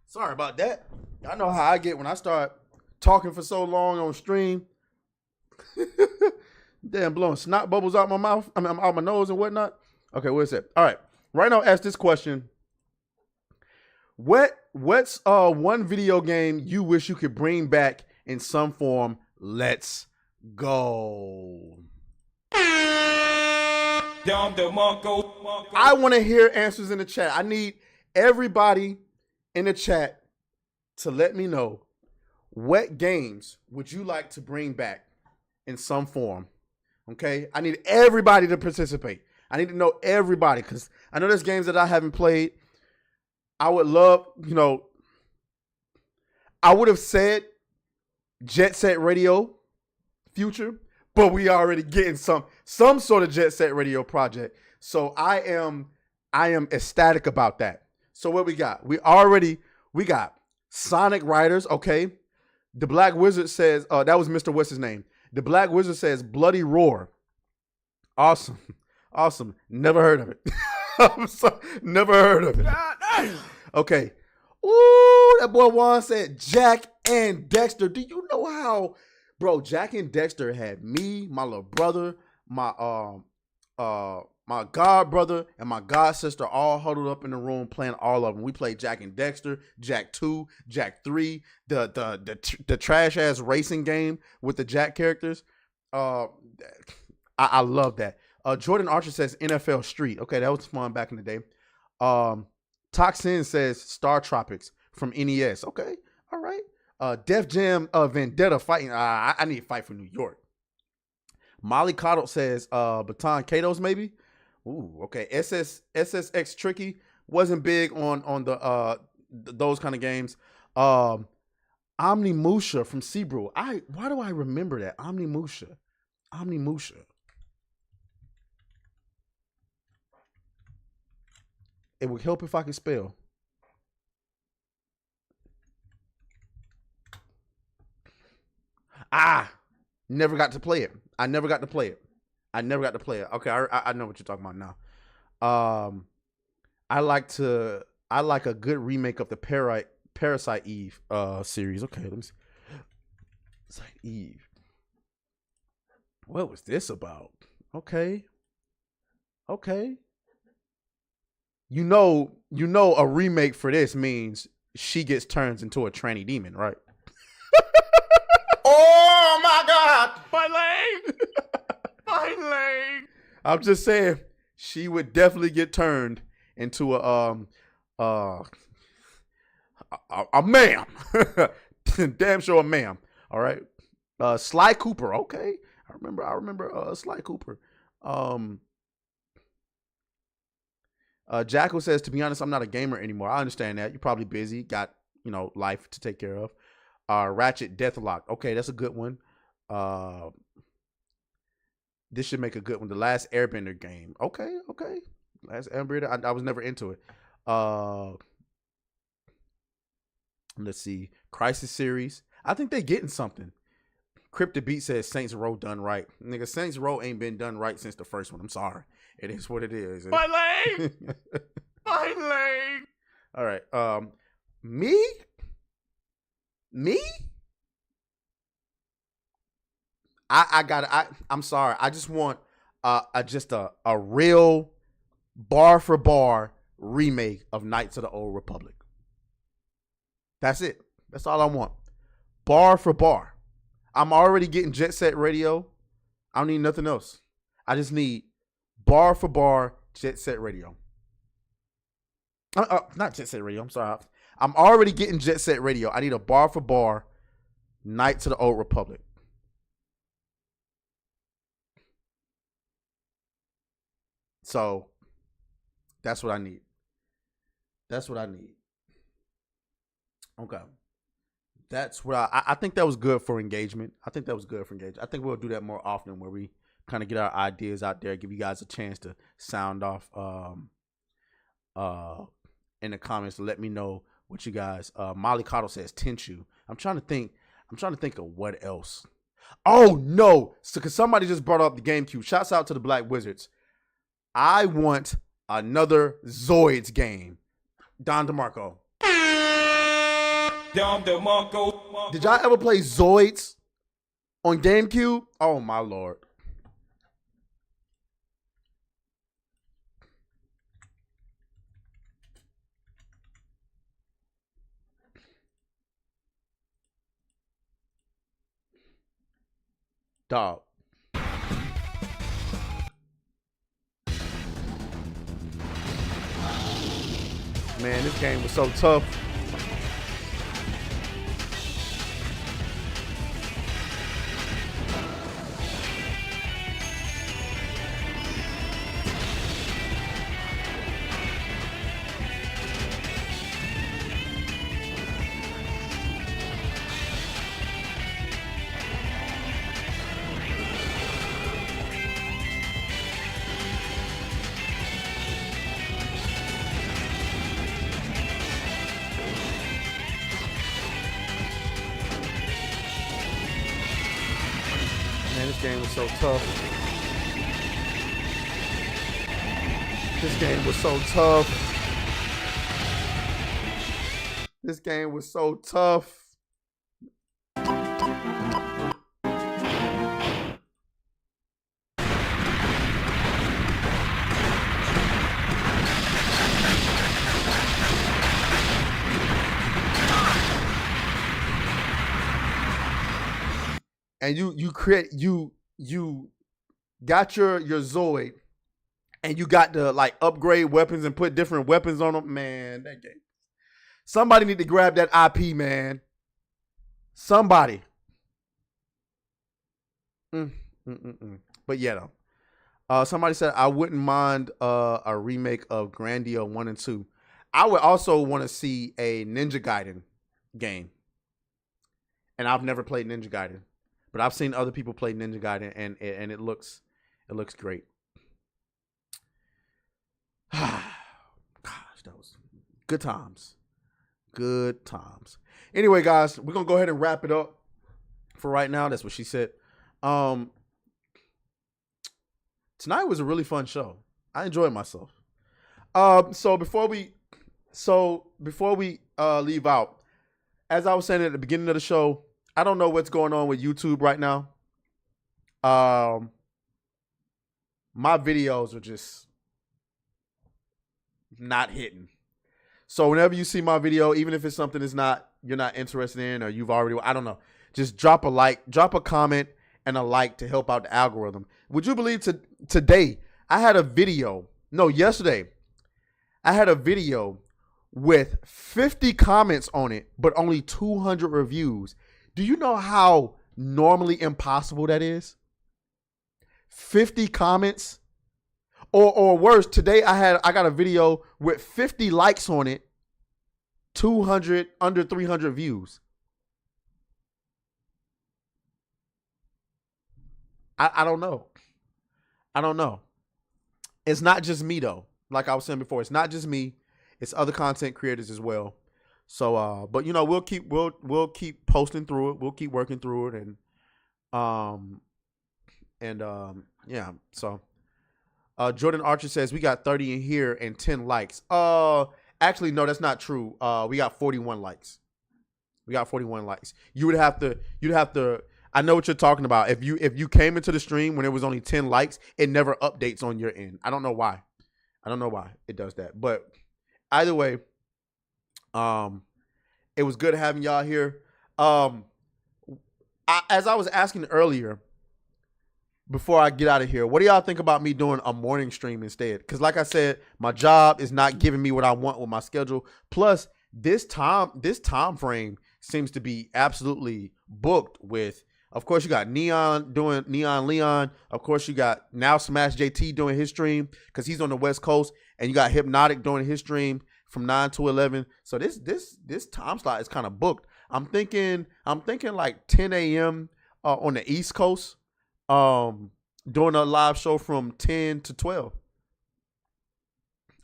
Sorry about that. I know how I get when I start talking for so long on stream. Damn, blowing snot bubbles out my mouth. Out my nose and whatnot. Okay, where's it? All right. Right now, ask this question. What's one video game you wish you could bring back in some form? Let's go. I want to hear answers in the chat. I need everybody in the chat to let me know what games would you like to bring back in some form. Okay? I need everybody to participate. I need to know everybody because I know there's games that I haven't played. I would love, I would have said Jet Set Radio Future, but we already getting some sort of Jet Set Radio project. So I am ecstatic about that. So what we got? We got Sonic Riders, okay? The Black Wizard says, that was Mr. What's his name? The Black Wizard says Bloody Roar. Awesome. Never heard of it. Never heard of it. Okay. Ooh, that boy Juan said Jack and Dexter. Do you know how, bro, Jack and Dexter had me, my little brother, my god brother, and my god sister all huddled up in the room playing all of them. We played Jack and Dexter, Jack 2, Jack 3, the trash ass racing game with the Jack characters. I love that. Jordan Archer says NFL Street. Okay, that was fun back in the day. Toxin says Star Tropics. from NES. Okay, all right. Def Jam Vendetta fighting. I need to fight for New York. Molly Coddle says Baton Kato's maybe. Ooh, okay. SSX Tricky wasn't big on the those kind of games. Omnimusha from Sebrew. Why do I remember that? Omnimusha. It would help if I could spell. Never got to play it. I never got to play it. Okay, I know what you're talking about now. I like a good remake of the Parasite Eve series. Okay, let me see. Parasite Eve. What was this about? Okay. You know a remake for this means she gets turned into a tranny demon, right? Oh my God! My leg! My leg! I'm just saying, she would definitely get turned into a ma'am. Damn sure a ma'am. All right. Sly Cooper. Okay. I remember Sly Cooper. Jackal says, to be honest, I'm not a gamer anymore. I understand that. You're probably busy, got, life to take care of. Ratchet Deathlock. Okay, that's a good one. This should make a good one. The Last Airbender game. Okay. Last Airbender. I was never into it. Let's see. Crisis series. I think they're getting something. Cryptic Beat says Saints Row done right. Nigga, Saints Row ain't been done right since the first one. I'm sorry. It is what it is. My leg! My leg! All right. Me? I'm sorry. I just want a real bar for bar remake of Knights of the Old Republic. That's it. That's all I want. Bar for bar. I'm already getting Jet Set Radio. I don't need nothing else. I just need bar for bar Jet Set Radio. Not Jet Set Radio. I'm sorry. I'm already getting Jet Set Radio. I need a bar for bar Knights of the Old Republic. So that's what I need. Okay. That's what I think that was good for engagement. I think we'll do that more often where we kind of get our ideas out there, give you guys a chance to sound off in the comments to let me know what you guys. Molly Cottle says Tenchu. I'm trying to think of what else. Oh no. So cause somebody just brought up the GameCube. Shouts out to the Black Wizards. I want another Zoids game. Don DeMarco. Did y'all ever play Zoids on GameCube? Oh my Lord. Dog. Man, this game was so tough. Game was so tough. This game was so tough. And you got your Zoid, and you got to like upgrade weapons and put different weapons on them. Man, that game Somebody need to grab that IP, man. Somebody. But yeah, though. Somebody said I wouldn't mind a remake of Grandia 1 and 2. I would also want to see a Ninja Gaiden game. And I've never played Ninja Gaiden, but I've seen other people play Ninja Gaiden, and it looks great. Gosh, that was good times. Good times. Anyway, guys, we're gonna go ahead and wrap it up for right now. That's what she said. Tonight was a really fun show. I enjoyed myself. So before we leave out, as I was saying at the beginning of the show, I don't know what's going on with YouTube right now. My videos are just not hitting. So whenever you see my video, even if it's something you're not interested in, or you've already, I don't know, just drop a like, drop a comment, and a like to help out the algorithm. Would you believe today I had a video? No, yesterday I had a video with 50 comments on it, but only 200 reviews. Do you know how normally impossible that is? 50 comments, or worse. Today I got a video with 50 likes on it, 200 under 300 views. I don't know. I don't know. It's not just me though. Like I was saying before, it's not just me. It's other content creators as well. So, but you know, we'll keep posting through it. We'll keep working through it, and yeah. So, Jordan Archer says we got 30 in here and 10 likes. Actually, no, that's not true. We got 41 likes. We got 41 likes. You'd have to. I know what you're talking about. If you came into the stream when it was only 10 likes, it never updates on your end. I don't know why. I don't know why it does that. But either way, it was good having y'all here. As I was asking earlier, before I get out of here, what do y'all think about me doing a morning stream instead? Because like I said, my job is not giving me what I want with my schedule. Plus, this time frame seems to be absolutely booked with. Of course, you got Neon doing Neon Leon. Of course, you got now Smash JT doing his stream because he's on the West Coast, and you got Hypnotic doing his stream from 9 to 11. So this time slot is kind of booked. I'm thinking like 10 a.m. On the East Coast, doing a live show from 10 to 12.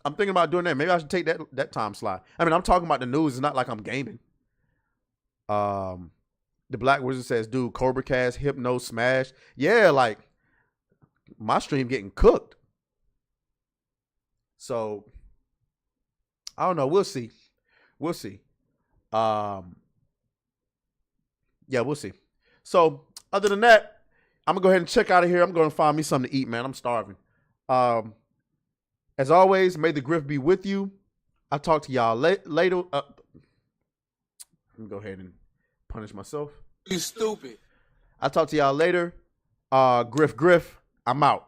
I'm thinking about doing that. Maybe I should take that time slot. I mean, I'm talking about the news. It's not like I'm gaming. The Black Wizard says, dude, Cobra Cast, Hypno, Smash. Yeah, like, my stream getting cooked. So, I don't know. We'll see. We'll see. Yeah, we'll see. So, other than that, I'm going to go ahead and check out of here. I'm going to find me something to eat, man. I'm starving. As always, may the grift be with you. I'll talk to y'all later. Let me go ahead and punish myself. You stupid. I'll talk to y'all later. Griff, I'm out.